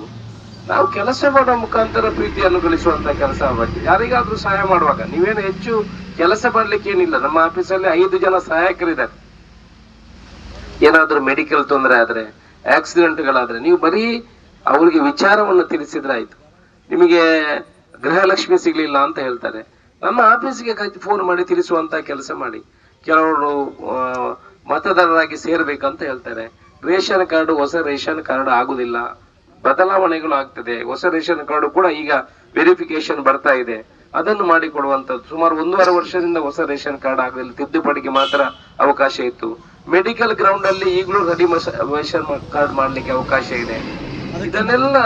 Speaker 2: ನಾವು ಕೆಲಸ ಮಾಡೋ ಮುಖಾಂತರ ಪ್ರೀತಿಯನ್ನು ಗಳಿಸುವಂತ ಕೆಲಸ ಆಗಬೇಕು. ಯಾರಿಗಾದ್ರೂ ಸಹಾಯ ಮಾಡುವಾಗ ನೀವೇನು ಹೆಚ್ಚು ಕೆಲಸ ಮಾಡ್ಲಿಕ್ಕೆ ಏನಿಲ್ಲ. ನಮ್ಮ ಆಫೀಸಲ್ಲಿ 5 ಜನ ಸಹಾಯಕರಿದ್ದಾರೆ. ಏನಾದ್ರೂ ಮೆಡಿಕಲ್ ತೊಂದರೆ ಆದ್ರೆ, ಆಕ್ಸಿಡೆಂಟ್ಗಳಾದ್ರೆ ನೀವು ಬರೀ ಅವ್ರಿಗೆ ವಿಚಾರವನ್ನು ತಿಳಿಸಿದ್ರೆ ಆಯ್ತು. ನಿಮಗೆ ಗೃಹಲಕ್ಷ್ಮಿ ಸಿಗ್ಲಿಲ್ಲ ಅಂತ ಹೇಳ್ತಾರೆ, ನಮ್ಮ ಆಫೀಸ್ಗೆ ಫೋನ್ ಮಾಡಿ ತಿಳಿಸುವಂತ ಕೆಲಸ ಮಾಡಿ. ಕೆಲವರು ಮತದಾರರಾಗಿ ಸೇರ್ಬೇಕಂತ ಹೇಳ್ತಾರೆ. ರೇಷನ್ ಕಾರ್ಡ್ ಹೊಸ ರೇಷನ್ ಕಾರ್ಡ್ ಆಗುದಿಲ್ಲ, ಬದಲಾವಣೆಗಳು ಆಗ್ತದೆ. ಹೊಸ ರೇಷನ್ ಕಾರ್ಡ್ ಕೂಡ ಈಗ ವೆರಿಫಿಕೇಶನ್ ಬರ್ತಾ ಇದೆ, ಅದನ್ನು ಮಾಡಿಕೊಡುವಂಥದ್ದು. ಸುಮಾರು 1.5 ವರ್ಷದಿಂದ ಹೊಸ ರೇಷನ್ ಕಾರ್ಡ್ ಆಗಲಿಲ್ಲ, ತಿದ್ದುಪಡಿಗೆ ಮಾತ್ರ ಅವಕಾಶ ಇತ್ತು. ಮೆಡಿಕಲ್ ಗ್ರೌಂಡ್ ಅಲ್ಲಿ ಈಗಲೂ ರೆಡಿ ರೇಷನ್ ಕಾರ್ಡ್ ಮಾಡ್ಲಿಕ್ಕೆ ಅವಕಾಶ ಇದೆ. ಇದನ್ನೆಲ್ಲ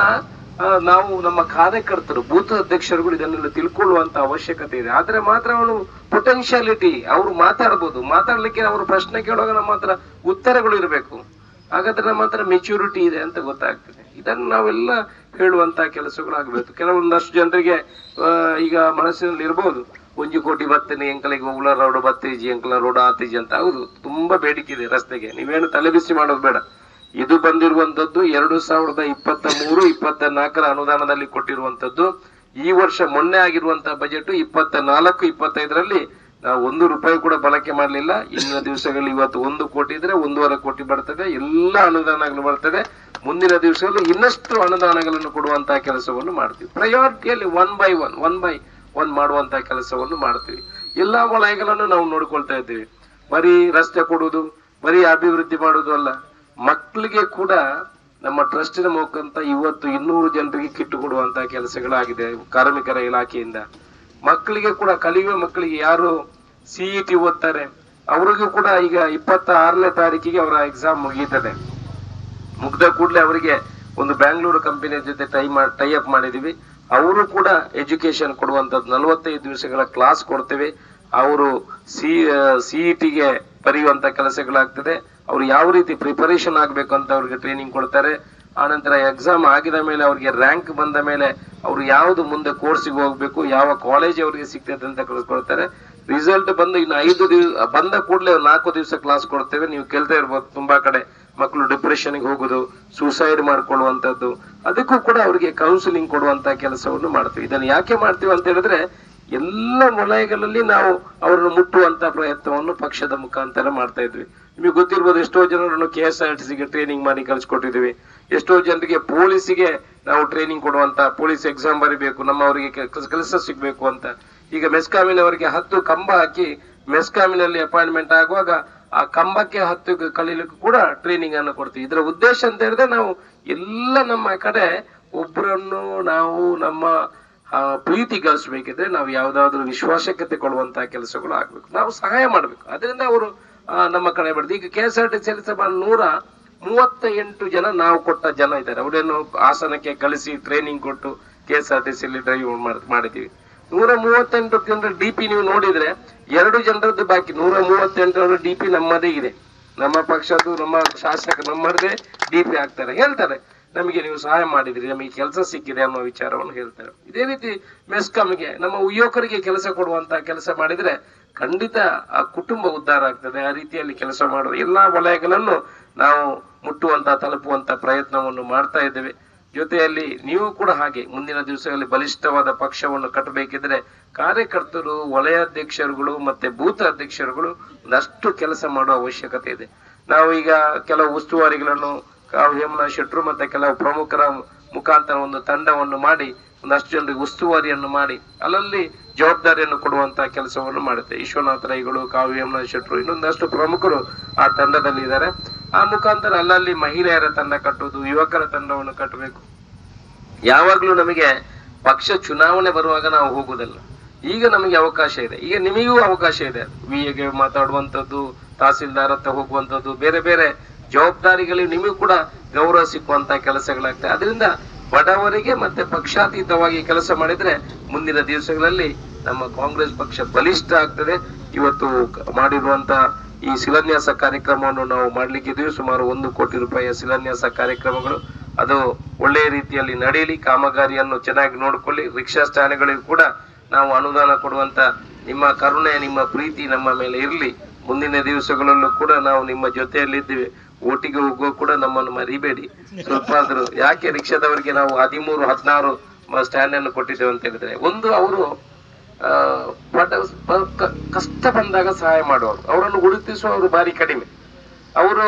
Speaker 2: ನಾವು ನಮ್ಮ ಕಾರ್ಯಕರ್ತರು, ಬೂತ್ ಅಧ್ಯಕ್ಷರುಗಳು ಇದನ್ನೆಲ್ಲ ತಿಳ್ಕೊಳ್ಳುವಂತ ಅವಶ್ಯಕತೆ ಇದೆ. ಆದ್ರೆ ಮಾತ್ರ ಅವನು ಪೊಟೆನ್ಶಿಯಾಲಿಟಿ, ಅವರು ಮಾತಾಡ್ಬೋದು. ಮಾತಾಡ್ಲಿಕ್ಕೆ ಅವರು ಪ್ರಶ್ನೆ ಕೇಳುವಾಗ ನಮ್ಮ ಹತ್ರ ಉತ್ತರಗಳು ಇರಬೇಕು. ಹಾಗಾದ್ರೆ ನಮ್ಮ ಹತ್ರ ಮೆಚ್ಯೂರಿಟಿ ಇದೆ ಅಂತ ಗೊತ್ತಾಗ್ತದೆ. ಇದನ್ನು ನಾವೆಲ್ಲ ಹೇಳುವಂತ ಕೆಲಸಗಳಾಗಬೇಕು. ಕೆಲವೊಂದಷ್ಟು ಜನರಿಗೆ ಈಗ ಮನಸ್ಸಿನಲ್ಲಿ ಇರ್ಬೋದು, 1 ಕೋಟಿ ಬರ್ತೇನೆ ಎಂಕಲಿಗೆ ಹೋಗ್ಲ ರೋಡ್ ಬತ್ತೇಜಿ ಎಂಕಲ ರೋಡ್ ಆತೇಜಿ ಅಂತ. ಹೌದು, ತುಂಬಾ ಬೇಡಿಕೆ ಇದೆ ರಸ್ತೆಗೆ. ನೀವೇನು ತಲೆಬಿಸಿ ಮಾಡೋದು ಬೇಡ. ಇದು ಬಂದಿರುವಂತದ್ದು 2023-24 ಅನುದಾನದಲ್ಲಿ ಕೊಟ್ಟಿರುವಂತದ್ದು. ಈ ವರ್ಷ ಮೊನ್ನೆ ಆಗಿರುವಂತಹ ಬಜೆಟ್ 24-25ರಲ್ಲಿ ನಾವು 1 ರೂಪಾಯಿ ಕೂಡ ಬಳಕೆ ಮಾಡಲಿಲ್ಲ. ಇಂದಿನ ದಿವಸಗಳಲ್ಲಿ ಇವತ್ತು 1 ಕೋಟಿ ಇದ್ರೆ 1.5 ಕೋಟಿ ಬರ್ತದೆ. ಎಲ್ಲ ಅನುದಾನಗಳು ಬರ್ತದೆ. ಮುಂದಿನ ದಿವಸಗಳಲ್ಲಿ ಇನ್ನಷ್ಟು ಅನುದಾನಗಳನ್ನು ಕೊಡುವಂತಹ ಕೆಲಸವನ್ನು ಮಾಡ್ತೀವಿ. ಪ್ರಯಾರಿಟಿಯಲ್ಲಿ 1 by 1 ಮಾಡುವಂತಹ ಕೆಲಸವನ್ನು ಮಾಡ್ತೀವಿ. ಎಲ್ಲಾ ವಲಯಗಳನ್ನು ನಾವು ನೋಡ್ಕೊಳ್ತಾ ಇದ್ದೀವಿ. ಬರೀ ರಸ್ತೆ ಕೊಡುವುದು, ಬರೀ ಅಭಿವೃದ್ಧಿ ಮಾಡುವುದು ಅಲ್ಲ, ಮಕ್ಕಳಿಗೆ ಕೂಡ ನಮ್ಮ ಟ್ರಸ್ಟಿನ ಮುಖಾಂತರ ಇವತ್ತು 200 ಜನರಿಗೆ ಕಿಟ್ಟು ಕೊಡುವಂತಹ ಕೆಲಸಗಳಾಗಿದೆ ಕಾರ್ಮಿಕರ ಇಲಾಖೆಯಿಂದ. ಮಕ್ಕಳಿಗೆ ಕೂಡ, ಕಲಿಯುವ ಮಕ್ಕಳಿಗೆ ಯಾರು CET ಓದ್ತಾರೆ ಅವರಿಗೂ ಕೂಡ ಈಗ 26ನೇ ತಾರೀಕಿಗೆ ಅವರ ಎಕ್ಸಾಮ್ ಮುಗಿಯುತ್ತದೆ. ಮುಗ್ದ ಕೂಡಲೇ ಅವರಿಗೆ ಒಂದು ಬ್ಯಾಂಗ್ಳೂರು ಕಂಪನಿಯ ಜೊತೆ ಟೈ ಅಪ್ ಮಾಡಿದೀವಿ. ಅವರು ಕೂಡ ಎಜುಕೇಶನ್ ಕೊಡುವಂತದ್ದು 45 ದಿವಸಗಳ ಕ್ಲಾಸ್ ಕೊಡ್ತೇವೆ. ಅವರು CETಗೆ ಬರೆಯುವಂತ ಕೆಲಸಗಳಾಗ್ತದೆ. ಅವ್ರು ಯಾವ ರೀತಿ ಪ್ರಿಪರೇಷನ್ ಆಗ್ಬೇಕು ಅಂತ ಅವ್ರಿಗೆ ಟ್ರೈನಿಂಗ್ ಕೊಡ್ತಾರೆ. ಆನಂತರ ಎಕ್ಸಾಮ್ ಆಗಿದ ಮೇಲೆ ಅವ್ರಿಗೆ ರ್ಯಾಂಕ್ ಬಂದ ಮೇಲೆ ಅವ್ರು ಯಾವ್ದು ಮುಂದೆ ಕೋರ್ಸಿಗೆ ಹೋಗ್ಬೇಕು, ಯಾವ ಕಾಲೇಜ್ ಅವ್ರಿಗೆ ಸಿಗ್ತದೆ ಅಂತ ಕಳಿಸ್ಕೊಡ್ತಾರೆ. ರಿಸಲ್ಟ್ ಬಂದು ಇನ್ನು 5 ದಿವಸ ಬಂದ ಕೂಡಲೇ 4 ದಿವಸ ಕ್ಲಾಸ್ ಕೊಡ್ತೇವೆ. ನೀವು ಕೇಳ್ತಾ ಇರ್ಬೋದು, ತುಂಬಾ ಕಡೆ ಮಕ್ಕಳು ಡಿಪ್ರೆಷನ್ಗೆ ಹೋಗುದು, ಸೂಸೈಡ್ ಮಾಡ್ಕೊಳ್ಳುವಂತದ್ದು, ಅದಕ್ಕೂ ಕೂಡ ಅವರಿಗೆ ಕೌನ್ಸಿಲಿಂಗ್ ಕೊಡುವಂತ ಕೆಲಸವನ್ನು ಮಾಡ್ತೀವಿ. ಇದನ್ನು ಯಾಕೆ ಮಾಡ್ತೀವಿ ಅಂತ ಹೇಳಿದ್ರೆ, ಎಲ್ಲ ವಲಯಗಳಲ್ಲಿ ನಾವು ಅವರನ್ನು ಮುಟ್ಟುವಂತ ಪ್ರಯತ್ನವನ್ನು ಪಕ್ಷದ ಮುಖಾಂತರ ಮಾಡ್ತಾ ಇದ್ವಿ. ನಿಮಗೆ ಗೊತ್ತಿರ್ಬೋದು, ಎಷ್ಟೋ ಜನರನ್ನು KSRTCಗೆ ಟ್ರೈನಿಂಗ್ ಮಾಡಿ ಕಳ್ಸಿಕೊಟ್ಟಿದ್ವಿ. ಎಷ್ಟೋ ಜನರಿಗೆ ಪೊಲೀಸಿಗೆ ನಾವು ಟ್ರೈನಿಂಗ್ ಕೊಡುವಂತ, ಪೊಲೀಸ್ ಎಕ್ಸಾಮ್ ಬರಿಬೇಕು, ನಮ್ಮವರಿಗೆ ಕೆಲಸ ಸಿಗ್ಬೇಕು ಅಂತ. ಈಗ ಮೆಸ್ಕಾಮಿನವರಿಗೆ 10 ಕಂಬ ಹಾಕಿ ಮೆಸ್ಕಾಮಿನಲ್ಲಿ ಅಪಾಯಿಂಟ್ಮೆಂಟ್ ಆಗುವಾಗ ಆ ಕಂಬಕ್ಕೆ 10 ಕಲೀಲಿಕ್ಕೂ ಕೂಡ ಟ್ರೈನಿಂಗ್ ಅನ್ನು ಕೊಡ್ತೀವಿ. ಇದರ ಉದ್ದೇಶ ಅಂತ ಹೇಳಿದ್ರೆ, ನಾವು ಎಲ್ಲ ನಮ್ಮ ಕಡೆ ಒಬ್ಬರನ್ನು ನಾವು ನಮ್ಮ ಪ್ರೀತಿ ಗಳಿಸ್ಬೇಕಿದ್ರೆ ನಾವು ಯಾವ್ದಾದ್ರು ವಿಶ್ವಾಸಕ್ಕೆ ಕೊಡುವಂತಹ ಕೆಲಸಗಳು ಆಗ್ಬೇಕು, ನಾವು ಸಹಾಯ ಮಾಡ್ಬೇಕು. ಅದರಿಂದ ಅವರು ನಮ್ಮ ಕಡೆ ಬರ್ತದೆ. ಈಗ KSRTCಯಲ್ಲಿ 138 ಜನ ನಾವು ಕೊಟ್ಟ ಜನ ಇದ್ದಾರೆ. ಅವರೇನು ಹಾಸನಕ್ಕೆ ಕಳಿಸಿ ಟ್ರೈನಿಂಗ್ ಕೊಟ್ಟು KSRTCಯಲ್ಲಿ ಡ್ರೈವ್ ಮಾಡಿದೀವಿ. 138 ಜನರ DP ನೀವು ನೋಡಿದ್ರೆ 2 ಜನರದ್ದು ಬಾಕಿ. 138 DP ನಮ್ಮದೇ ಇದೆ. ನಮ್ಮ ಪಕ್ಷದ್ದು, ನಮ್ಮ ಶಾಸಕ ನಮ್ಮದೇ DP ಆಗ್ತಾರೆ. ಹೇಳ್ತಾರೆ, ನಮಗೆ ನೀವು ಸಹಾಯ ಮಾಡಿದ್ರಿ, ನಮಗೆ ಕೆಲಸ ಸಿಕ್ಕಿದೆ ಅನ್ನೋ ವಿಚಾರವನ್ನು ಹೇಳ್ತಾರೆ. ಇದೇ ರೀತಿ ಮೆಸ್ಕಾಂಗೆ, ನಮ್ಮ ಯುವಕರಿಗೆ ಕೆಲಸ ಕೊಡುವಂತ ಕೆಲಸ ಮಾಡಿದ್ರೆ ಖಂಡಿತ ಆ ಕುಟುಂಬ ಉದ್ಧಾರ ಆಗ್ತದೆ. ಆ ರೀತಿಯಲ್ಲಿ ಕೆಲಸ ಮಾಡುವ ಎಲ್ಲಾ ವಲಯಗಳನ್ನು ನಾವು ಮುಟ್ಟುವಂತ, ತಲುಪುವಂತ ಪ್ರಯತ್ನವನ್ನು ಮಾಡ್ತಾ ಇದ್ದೇವೆ. ಜೊತೆಯಲ್ಲಿ ನೀವು ಕೂಡ ಹಾಗೆ ಮುಂದಿನ ದಿವಸಗಳಲ್ಲಿ ಬಲಿಷ್ಠವಾದ ಪಕ್ಷವನ್ನು ಕಟ್ಟಬೇಕಿದ್ರೆ ಕಾರ್ಯಕರ್ತರು, ವಲಯಾಧ್ಯಕ್ಷರುಗಳು ಮತ್ತೆ ಬೂತ್ ಅಧ್ಯಕ್ಷರುಗಳು ಒಂದಷ್ಟು ಕೆಲಸ ಮಾಡುವ ಅವಶ್ಯಕತೆ ಇದೆ. ನಾವು ಈಗ ಕೆಲವು ಉಸ್ತುವಾರಿಗಳನ್ನು ಹೇಮನಾ ಶೆಟ್ರು ಮತ್ತೆ ಕೆಲವು ಪ್ರಮುಖರ ಮುಖಾಂತರ ಒಂದು ತಂಡವನ್ನು ಮಾಡಿ ಒಂದಷ್ಟು ಜನರಿಗೆ ಉಸ್ತುವಾರಿಯನ್ನು ಮಾಡಿ ಅಲ್ಲಲ್ಲಿ ಜವಾಬ್ದಾರಿಯನ್ನು ಕೊಡುವಂತಹ ಕೆಲಸವನ್ನು ಮಾಡುತ್ತೆ. ವಿಶ್ವನಾಥ ರೈಗಳು, ಹೇಮನಾ ಶೆಟ್ರು, ಇನ್ನೊಂದಷ್ಟು ಪ್ರಮುಖರು ಆ ತಂಡದಲ್ಲಿ ಇದ್ದಾರೆ. ಆ ಮುಖಾಂತರ ಅಲ್ಲಲ್ಲಿ ಮಹಿಳೆಯರ ತಂಡ ಕಟ್ಟುವುದು, ಯುವಕರ ತಂಡವನ್ನು ಕಟ್ಟಬೇಕು. ಯಾವಾಗ್ಲೂ ನಮಗೆ ಪಕ್ಷ ಚುನಾವಣೆ ಬರುವಾಗ ನಾವು ಹೋಗುವುದಲ್ಲ. ಈಗ ನಮಗೆ ಅವಕಾಶ ಇದೆ, ಈಗ ನಿಮಗೂ ಅವಕಾಶ ಇದೆ. ವಿಎಗೆ ಮಾತಾಡುವಂಥದ್ದು, ತಹಸೀಲ್ದಾರ್ ಹತ್ರ ಹೋಗುವಂಥದ್ದು, ಬೇರೆ ಬೇರೆ ಜವಾಬ್ದಾರಿಗಳಿಗೆ ನಿಮಗೂ ಕೂಡ ಗೌರವ ಸಿಕ್ಕುವಂತ ಕೆಲಸಗಳಾಗ್ತದೆ. ಅದರಿಂದ ಬಡವರಿಗೆ ಮತ್ತೆ ಪಕ್ಷಾತೀತವಾಗಿ ಕೆಲಸ ಮಾಡಿದ್ರೆ ಮುಂದಿನ ದಿವಸಗಳಲ್ಲಿ ನಮ್ಮ ಕಾಂಗ್ರೆಸ್ ಪಕ್ಷ ಬಲಿಷ್ಠ ಆಗ್ತದೆ. ಇವತ್ತು ಮಾಡಿರುವಂತ ಈ ಶಿಲಾನ್ಯಾಸ ಕಾರ್ಯಕ್ರಮವನ್ನು ನಾವು ಮಾಡ್ಲಿಕ್ಕಿದ್ದೀವಿ. ಸುಮಾರು 1 ಕೋಟಿ ರೂಪಾಯಿಯ ಶಿಲಾನ್ಯಾಸ ಕಾರ್ಯಕ್ರಮಗಳು. ಅದು ಒಳ್ಳೆಯ ರೀತಿಯಲ್ಲಿ ನಡೆಯಲಿ, ಕಾಮಗಾರಿಯನ್ನು ಚೆನ್ನಾಗಿ ನೋಡ್ಕೊಳ್ಳಿ. ರಿಕ್ಷಾ ಸ್ಟ್ಯಾಂಡ್ಗಳಿಗೂ ಕೂಡ ನಾವು ಅನುದಾನ ಕೊಡುವಂತ ನಿಮ್ಮ ಕರುಣೆ, ನಿಮ್ಮ ಪ್ರೀತಿ ನಮ್ಮ ಮೇಲೆ ಇರಲಿ. ಮುಂದಿನ ದಿವಸಗಳಲ್ಲೂ ಕೂಡ ನಾವು ನಿಮ್ಮ ಜೊತೆಯಲ್ಲಿದ್ದೇವೆ. ಒಟ್ಟಿಗೆ ಹೋಗುವ ಕೂಡ ನಮ್ಮನ್ನು ಮರಿಬೇಡಿ ಸ್ವಲ್ಪ ಆದ್ರೂ. ಯಾಕೆ ರಿಕ್ಷಾದವರಿಗೆ ನಾವು 13-16 ಸ್ಟ್ಯಾಂಡ್ ಅನ್ನು ಕೊಟ್ಟಿದ್ದೇವೆ ಅಂತ ಹೇಳಿದ್ರೆ, ಒಂದು ಅವರು ಕಷ್ಟ ಬಂದಾಗ ಸಹಾಯ ಮಾಡುವವರು, ಅವರನ್ನು ಗುರುತಿಸುವವರು ಬಾರಿ ಕಡಿಮೆ. ಅವರು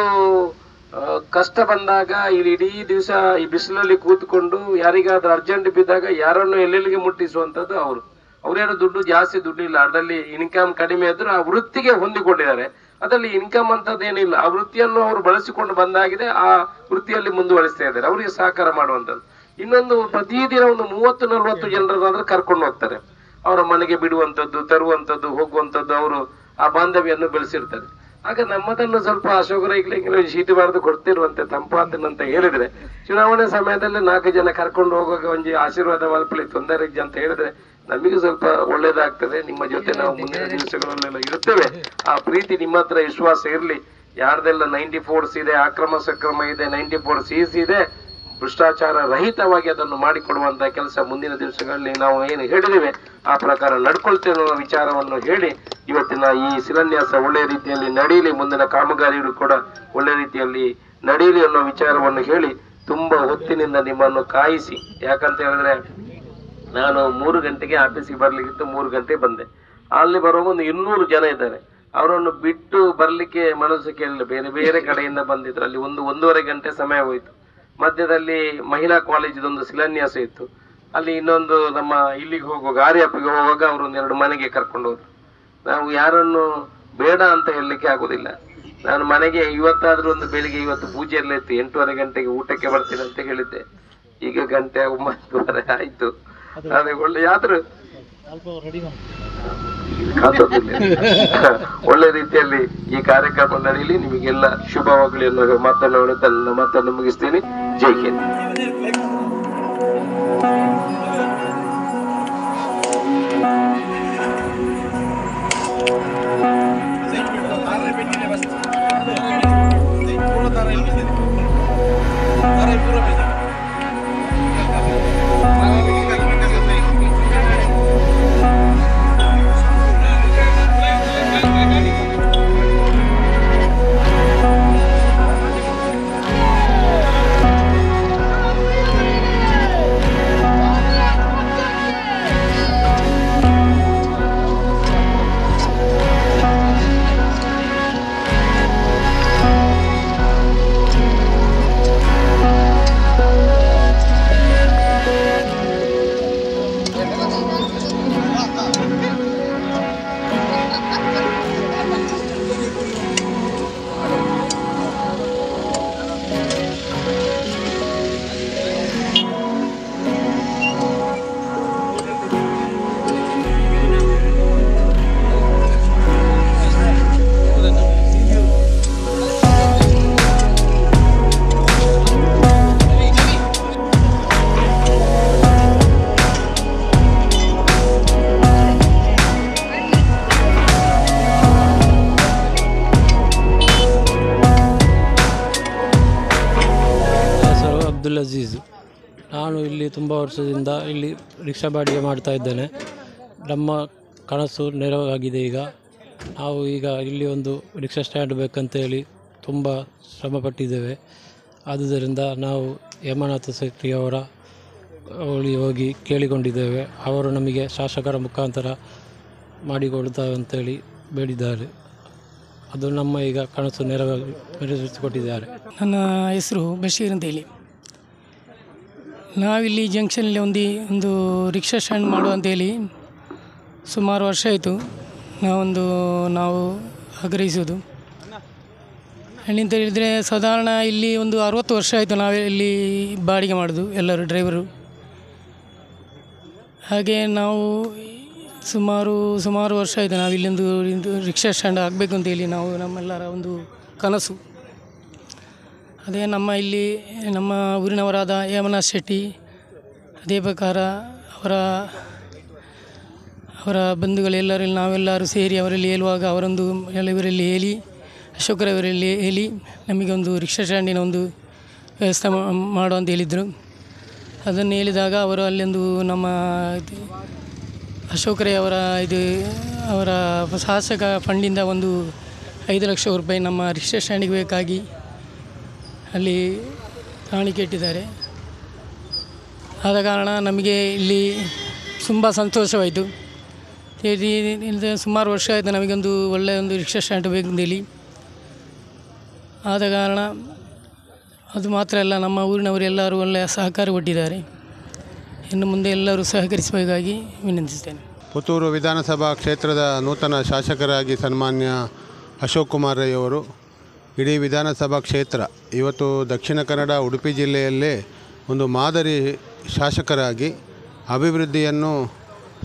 Speaker 2: ಕಷ್ಟ ಬಂದಾಗ ಇಲ್ಲಿ ಇಡೀ ದಿವಸ ಈ ಬಿಸಿಲಲ್ಲಿ ಕೂತ್ಕೊಂಡು ಯಾರಿಗಾದ್ರೂ ಅರ್ಜೆಂಟ್ ಬಿದ್ದಾಗ ಯಾರನ್ನು ಎಲ್ಲೆಲ್ಲಿಗೆ ಮುಟ್ಟಿಸುವಂತದ್ದು ಅವರು. ಅವರೇನು ಜಾಸ್ತಿ ದುಡ್ಡು ಇಲ್ಲ, ಅದರಲ್ಲಿ ಇನ್ಕಮ್ ಕಡಿಮೆ ಆದ್ರೂ ಆ ವೃತ್ತಿಗೆ ಹೊಂದಿಕೊಂಡಿದ್ದಾರೆ. ಅದರಲ್ಲಿ ಇನ್ಕಮ್ ಅಂತದ್ದೇನಿಲ್ಲ, ಆ ವೃತ್ತಿಯನ್ನು ಅವರು ಬಳಸಿಕೊಂಡು ಬಂದಾಗಿದೆ, ಆ ವೃತ್ತಿಯಲ್ಲಿ ಮುಂದುವರಿಸ್ತಾ ಇದ್ದಾರೆ. ಅವರಿಗೆ ಸಹಕಾರ ಮಾಡುವಂಥದ್ದು. ಇನ್ನೊಂದು, ಪ್ರತಿದಿನ ಒಂದು 30-40 ಜನರನ್ನಾದ್ರೂ ಕರ್ಕೊಂಡು ಹೋಗ್ತಾರೆ. ಅವರ ಮನೆಗೆ ಬಿಡುವಂಥದ್ದು, ತರುವಂಥದ್ದು, ಹೋಗುವಂಥದ್ದು, ಅವರು ಆ ಬಾಂಧವ್ಯನ್ನು ಬೆಳೆಸಿರ್ತಾರೆ. ಆಗ ನಮ್ಮದನ್ನು ಸ್ವಲ್ಪ ಅಶೋಕರ ಶೀಟಿ ಬಾರದು ಕೊಡ್ತಿರುವಂತೆ ತಂಪಾದನಂತ ಹೇಳಿದ್ರೆ, ಚುನಾವಣೆ ಸಮಯದಲ್ಲಿ 4 ಜನ ಕರ್ಕೊಂಡು ಹೋಗುವಾಗ ಒಂದು ಆಶೀರ್ವಾದ ಮಲ್ಪಲಿ ತೊಂದರೆ ಅಂತ ಹೇಳಿದ್ರೆ ನಮಗೆ ಸ್ವಲ್ಪ ಒಳ್ಳೇದಾಗ್ತದೆ. ನಿಮ್ಮ ಜೊತೆ ನಾವು ಮುಂದಿನ ದಿವಸಗಳಲ್ಲೆಲ್ಲ ಇರುತ್ತೇವೆ. ಆ ಪ್ರೀತಿ ನಿಮ್ಮ ಹತ್ರ ವಿಶ್ವಾಸ ಇರಲಿ. ಯಾರ್ದೆಲ್ಲ 94 ಇದೆ, ಅಕ್ರಮ ಸಕ್ರಮ ಇದೆ, 94 CC ಇದೆ, ಭ್ರಷ್ಟಾಚಾರ ರಹಿತವಾಗಿ ಅದನ್ನು ಮಾಡಿಕೊಡುವಂತಹ ಕೆಲಸ ಮುಂದಿನ ದಿವಸಗಳಲ್ಲಿ ನಾವು ಏನು ಹೇಳಿದ್ದೇವೆ ಆ ಪ್ರಕಾರ ನಡ್ಕೊಳ್ತೇವೆ ಅನ್ನೋ ವಿಚಾರವನ್ನು ಹೇಳಿ, ಇವತ್ತಿನ ಈ ಶಿಲಾನ್ಯಾಸ ಒಳ್ಳೆ ರೀತಿಯಲ್ಲಿ ನಡೆಯಲಿ, ಮುಂದಿನ ಕಾಮಗಾರಿಗಳು ಕೂಡ ಒಳ್ಳೆ ರೀತಿಯಲ್ಲಿ ನಡೆಯಲಿ ಅನ್ನೋ ವಿಚಾರವನ್ನು ಹೇಳಿ, ತುಂಬಾ ಹೊತ್ತಿನಿಂದ ನಿಮ್ಮನ್ನು ಕಾಯಿಸಿ, ಯಾಕಂತ ಹೇಳಿದ್ರೆ ನಾನು 3 ಗಂಟೆಗೆ ಆಫೀಸಿಗೆ ಬರ್ಲಿಕ್ಕಿತ್ತು, 3 ಗಂಟೆ ಬಂದೆ. ಅಲ್ಲಿ ಬರುವಾಗ ಒಂದು 200 ಜನ ಇದ್ದಾರೆ. ಅವರನ್ನು ಬಿಟ್ಟು ಬರ್ಲಿಕ್ಕೆ ಮನಸ್ಸು ಕೇಳಲಿಲ್ಲ. ಬೇರೆ ಬೇರೆ ಕಡೆಯಿಂದ ಬಂದಿದ್ರು. ಅಲ್ಲಿ 1-1.5 ಗಂಟೆ ಸಮಯ ಹೋಯ್ತು. ಮಧ್ಯದಲ್ಲಿ ಮಹಿಳಾ ಕಾಲೇಜಿದೊಂದು ಶಿಲಾನ್ಯಾಸ ಇತ್ತು. ಅಲ್ಲಿ ಇನ್ನೊಂದು ನಮ್ಮ ಇಲ್ಲಿಗೆ ಹೋಗುವಾಗ, ಆರ್ಯಪ್ಪಿಗೆ ಹೋಗುವಾಗ ಅವರು 1-2 ಮನೆಗೆ ಕರ್ಕೊಂಡು ಹೋದ್ರು. ನಾವು ಯಾರನ್ನು ಬೇಡ ಅಂತ ಹೇಳಲಿಕ್ಕೆ ಆಗುದಿಲ್ಲ. ನಾನು ಮನೆಗೆ ಇವತ್ತಾದ್ರೂ ಒಂದು ಬೆಳಿಗ್ಗೆ ಇವತ್ತು ಪೂಜೆ ಎಲ್ಲ ಇತ್ತು, 8:30 ಗಂಟೆಗೆ ಊಟಕ್ಕೆ ಬರ್ತೀನಿ ಅಂತ ಹೇಳಿದ್ದೆ. ಈಗ ಗಂಟೆ 9:30 ಆಯ್ತು. ಅದೇ ಒಳ್ಳೆ ಯಾತ್ರೆ ಒಳ್ಳೆ ರೀತಿಯಲ್ಲಿ ಈ ಕಾರ್ಯಕ್ರಮ ನಡೆಯಲಿ. ನಿಮಗೆಲ್ಲ ಶುಭವಾಗಲಿ ಅನ್ನೋ ಮಾತನ್ನು ನನ್ನ ಮಾತನ್ನು ಮುಗಿಸ್ತೀನಿ. ಜೈ ಹಿಂದ್.
Speaker 3: ಅಬ್ದುಲ್ ಅಜೀಜ್. ನಾನು ಇಲ್ಲಿ ತುಂಬ ವರ್ಷದಿಂದ ಇಲ್ಲಿ ರಿಕ್ಷಾ ಬಾಡಿಗೆ ಮಾಡ್ತಾ ಇದ್ದೇನೆ. ನಮ್ಮ ಕನಸು ನೆರವಾಗಿದೆ. ಈಗ ನಾವು ಇಲ್ಲಿ ಒಂದು ರಿಕ್ಷಾ ಸ್ಟ್ಯಾಂಡ್ ಬೇಕಂತೇಳಿ ತುಂಬ ಶ್ರಮಪಟ್ಟಿದ್ದೇವೆ. ಆದುದರಿಂದ ನಾವು ಹೇಮನಾಥ ಶೆಟ್ಟಿಯವರ ಹೋಗಿ ಕೇಳಿಕೊಂಡಿದ್ದೇವೆ. ಅವರು ನಮಗೆ ಶಾಸಕರ ಮುಖಾಂತರ ಮಾಡಿಕೊಡ್ತಾರೆ ಅಂತೇಳಿ ಬೇಡಿದ್ದಾರೆ. ಅದು ನಮ್ಮ ಈಗ ಕನಸು ನೆರವೇರಿಸಿಕೊಟ್ಟಿದ್ದಾರೆ.
Speaker 4: ನನ್ನ ಹೆಸರು ಬಶೀರ್ ಅಂತೇಳಿ. ನಾವಿಲ್ಲಿ ಜಂಕ್ಷನಲ್ಲಿ ಒಂದು ರಿಕ್ಷಾ ಸ್ಟ್ಯಾಂಡ್ ಮಾಡುವಂತೇಳಿ ಸುಮಾರು ವರ್ಷ ಆಯಿತು ನಾವು ಆಗ್ರಹಿಸೋದು. ಅಂತ ಹೇಳಿದರೆ ಸಾಧಾರಣ ಇಲ್ಲಿ ಒಂದು 60 ವರ್ಷ ಆಯಿತು ನಾವು ಇಲ್ಲಿ ಬಾಡಿಗೆ ಮಾಡೋದು, ಎಲ್ಲರೂ ಡ್ರೈವರು. ಹಾಗೆ ನಾವು ಸುಮಾರು ವರ್ಷ ಆಯಿತು ನಾವು ಇಲ್ಲೊಂದು ರಿಕ್ಷಾ ಸ್ಟ್ಯಾಂಡ್ ಆಗಬೇಕು ಅಂತೇಳಿ ನಾವು ನಮ್ಮೆಲ್ಲರ ಒಂದು ಕನಸು. ಅದೇ ನಮ್ಮ ಊರಿನವರಾದ ಹೇಮನಾಥ್ ಶೆಟ್ಟಿ, ಅದೇ ಪ್ರಕಾರ ಅವರ ಬಂಧುಗಳೆಲ್ಲರೂ ನಾವೆಲ್ಲರೂ ಸೇರಿ ಅವರಲ್ಲಿ ಹೇಳುವಾಗ ಇವರಲ್ಲಿ ಹೇಳಿ ಅಶೋಕರವರಲ್ಲಿ ಹೇಳಿ ನಮಗೊಂದು ರಿಕ್ಷಾ ಸ್ಟ್ಯಾಂಡಿನ ಒಂದು ವ್ಯವಸ್ಥೆ ಮಾಡುವಂತ ಹೇಳಿದರು. ಅದನ್ನು ಹೇಳಿದಾಗ ಅವರು ಅಲ್ಲೊಂದು ನಮ್ಮ ಅಶೋಕ್ ರೈ ಅವರ ಶಾಸಕ ಫಂಡಿಂದ ಒಂದು 5 ಲಕ್ಷ ರೂಪಾಯಿ ನಮ್ಮ ರಿಕ್ಷಾ ಸ್ಟ್ಯಾಂಡಿಗೆ ಬೇಕಾಗಿ ಅಲ್ಲಿ ಕಾಣಿಕೆ ಇಟ್ಟಿದ್ದಾರೆ. ಆದ ಕಾರಣ ನಮಗೆ ಇಲ್ಲಿ ತುಂಬ ಸಂತೋಷವಾಯಿತು. ಸುಮಾರು ವರ್ಷ ಆಯಿತು ನಮಗೊಂದು ಒಳ್ಳೆಯ ಒಂದು ರಿಕ್ಷಾ ಸ್ಟ್ಯಾಂಡ್ ಬೇಕಂದೇಳಿ. ಆದ ಕಾರಣ ಅದು ಮಾತ್ರ ಅಲ್ಲ, ನಮ್ಮ ಊರಿನವರೆಲ್ಲರೂ ಒಳ್ಳೆಯ ಸಹಕಾರ ಕೊಟ್ಟಿದ್ದಾರೆ. ಇನ್ನು ಮುಂದೆ ಎಲ್ಲರೂ ಸಹಕರಿಸಬೇಕಾಗಿ ವಿನಂತಿಸ್ತೇನೆ.
Speaker 1: ಪುತ್ತೂರು ವಿಧಾನಸಭಾ ಕ್ಷೇತ್ರದ ನೂತನ ಶಾಸಕರಾಗಿ ಸನ್ಮಾನ್ಯ ಅಶೋಕ್ ಕುಮಾರ್ ರೈ ಅವರು ಇಡೀ ವಿಧಾನಸಭಾ ಕ್ಷೇತ್ರ ಇವತ್ತು ದಕ್ಷಿಣ ಕನ್ನಡ ಉಡುಪಿ ಜಿಲ್ಲೆಯಲ್ಲೇ ಒಂದು ಮಾದರಿ ಶಾಸಕರಾಗಿ ಅಭಿವೃದ್ಧಿಯನ್ನು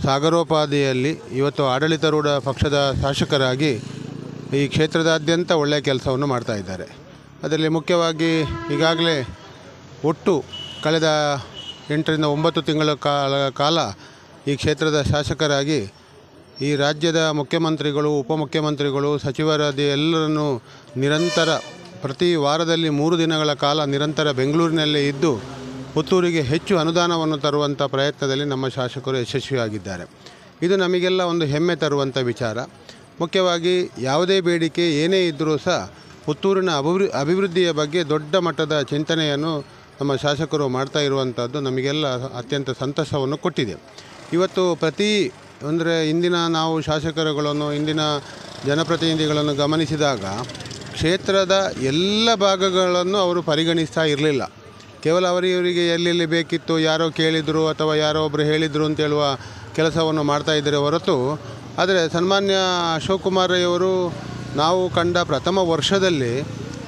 Speaker 1: ಸಾಗರೋಪಾದಿಯಲ್ಲಿ ಇವತ್ತು ಆಡಳಿತಾರೂಢ ಪಕ್ಷದ ಶಾಸಕರಾಗಿ ಈ ಕ್ಷೇತ್ರದಾದ್ಯಂತ ಒಳ್ಳೆಯ ಕೆಲಸವನ್ನು ಮಾಡ್ತಾಯಿದ್ದಾರೆ. ಅದರಲ್ಲಿ ಮುಖ್ಯವಾಗಿ ಈಗಾಗಲೇ ಒಟ್ಟು ಕಳೆದ 8 ರಿಂದ 9 ತಿಂಗಳ ಕಾಲ ಈ ಕ್ಷೇತ್ರದ ಶಾಸಕರಾಗಿ ಈ ರಾಜ್ಯದ ಮುಖ್ಯಮಂತ್ರಿಗಳು, ಉಪಮುಖ್ಯಮಂತ್ರಿಗಳು, ಸಚಿವರಾದ ಎಲ್ಲರನ್ನು ನಿರಂತರ ಪ್ರತಿ ವಾರದಲ್ಲಿ 3 ದಿನಗಳ ಕಾಲ ನಿರಂತರ ಬೆಂಗಳೂರಿನಲ್ಲೇ ಇದ್ದು ಪುತ್ತೂರಿಗೆ ಹೆಚ್ಚು ಅನುದಾನವನ್ನು ತರುವಂಥ ಪ್ರಯತ್ನದಲ್ಲಿ ನಮ್ಮ ಶಾಸಕರು ಯಶಸ್ವಿಯಾಗಿದ್ದಾರೆ. ಇದು ನಮಗೆಲ್ಲ ಒಂದು ಹೆಮ್ಮೆ ತರುವಂಥ ವಿಚಾರ. ಮುಖ್ಯವಾಗಿ ಯಾವುದೇ ಬೇಡಿಕೆ ಏನೇ ಇದ್ದರೂ ಸಹ ಪುತ್ತೂರಿನ ಅಭಿವೃದ್ಧಿಯ ಬಗ್ಗೆ ದೊಡ್ಡ ಮಟ್ಟದ ಚಿಂತನೆಯನ್ನು ನಮ್ಮ ಶಾಸಕರು ಮಾಡ್ತಾ ಇರುವಂಥದ್ದು ನಮಗೆಲ್ಲ ಅತ್ಯಂತ ಸಂತಸವನ್ನು ಕೊಟ್ಟಿದೆ. ಇವತ್ತು ಇಂದಿನ ನಾವು ಶಾಸಕರುಗಳನ್ನು, ಇಂದಿನ ಜನಪ್ರತಿನಿಧಿಗಳನ್ನು ಗಮನಿಸಿದಾಗ ಕ್ಷೇತ್ರದ ಎಲ್ಲ ಭಾಗಗಳನ್ನು ಅವರು ಪರಿಗಣಿಸ್ತಾ ಇರಲಿಲ್ಲ. ಕೇವಲ ಅವರಿಗೆ ಎಲ್ಲೆಲ್ಲಿ ಬೇಕಿತ್ತು, ಯಾರೋ ಕೇಳಿದರು ಅಥವಾ ಯಾರೋ ಒಬ್ಬರು ಹೇಳಿದರು ಅಂತ ಹೇಳುವ ಕೆಲಸವನ್ನು ಮಾಡ್ತಾಯಿದ್ದಾರೆ ಹೊರತು, ಆದರೆ ಸನ್ಮಾನ್ಯ ಅಶೋಕ್ ಕುಮಾರ್ ರೈ ಅವರು ನಾವು ಕಂಡ ಪ್ರಥಮ ವರ್ಷದಲ್ಲಿ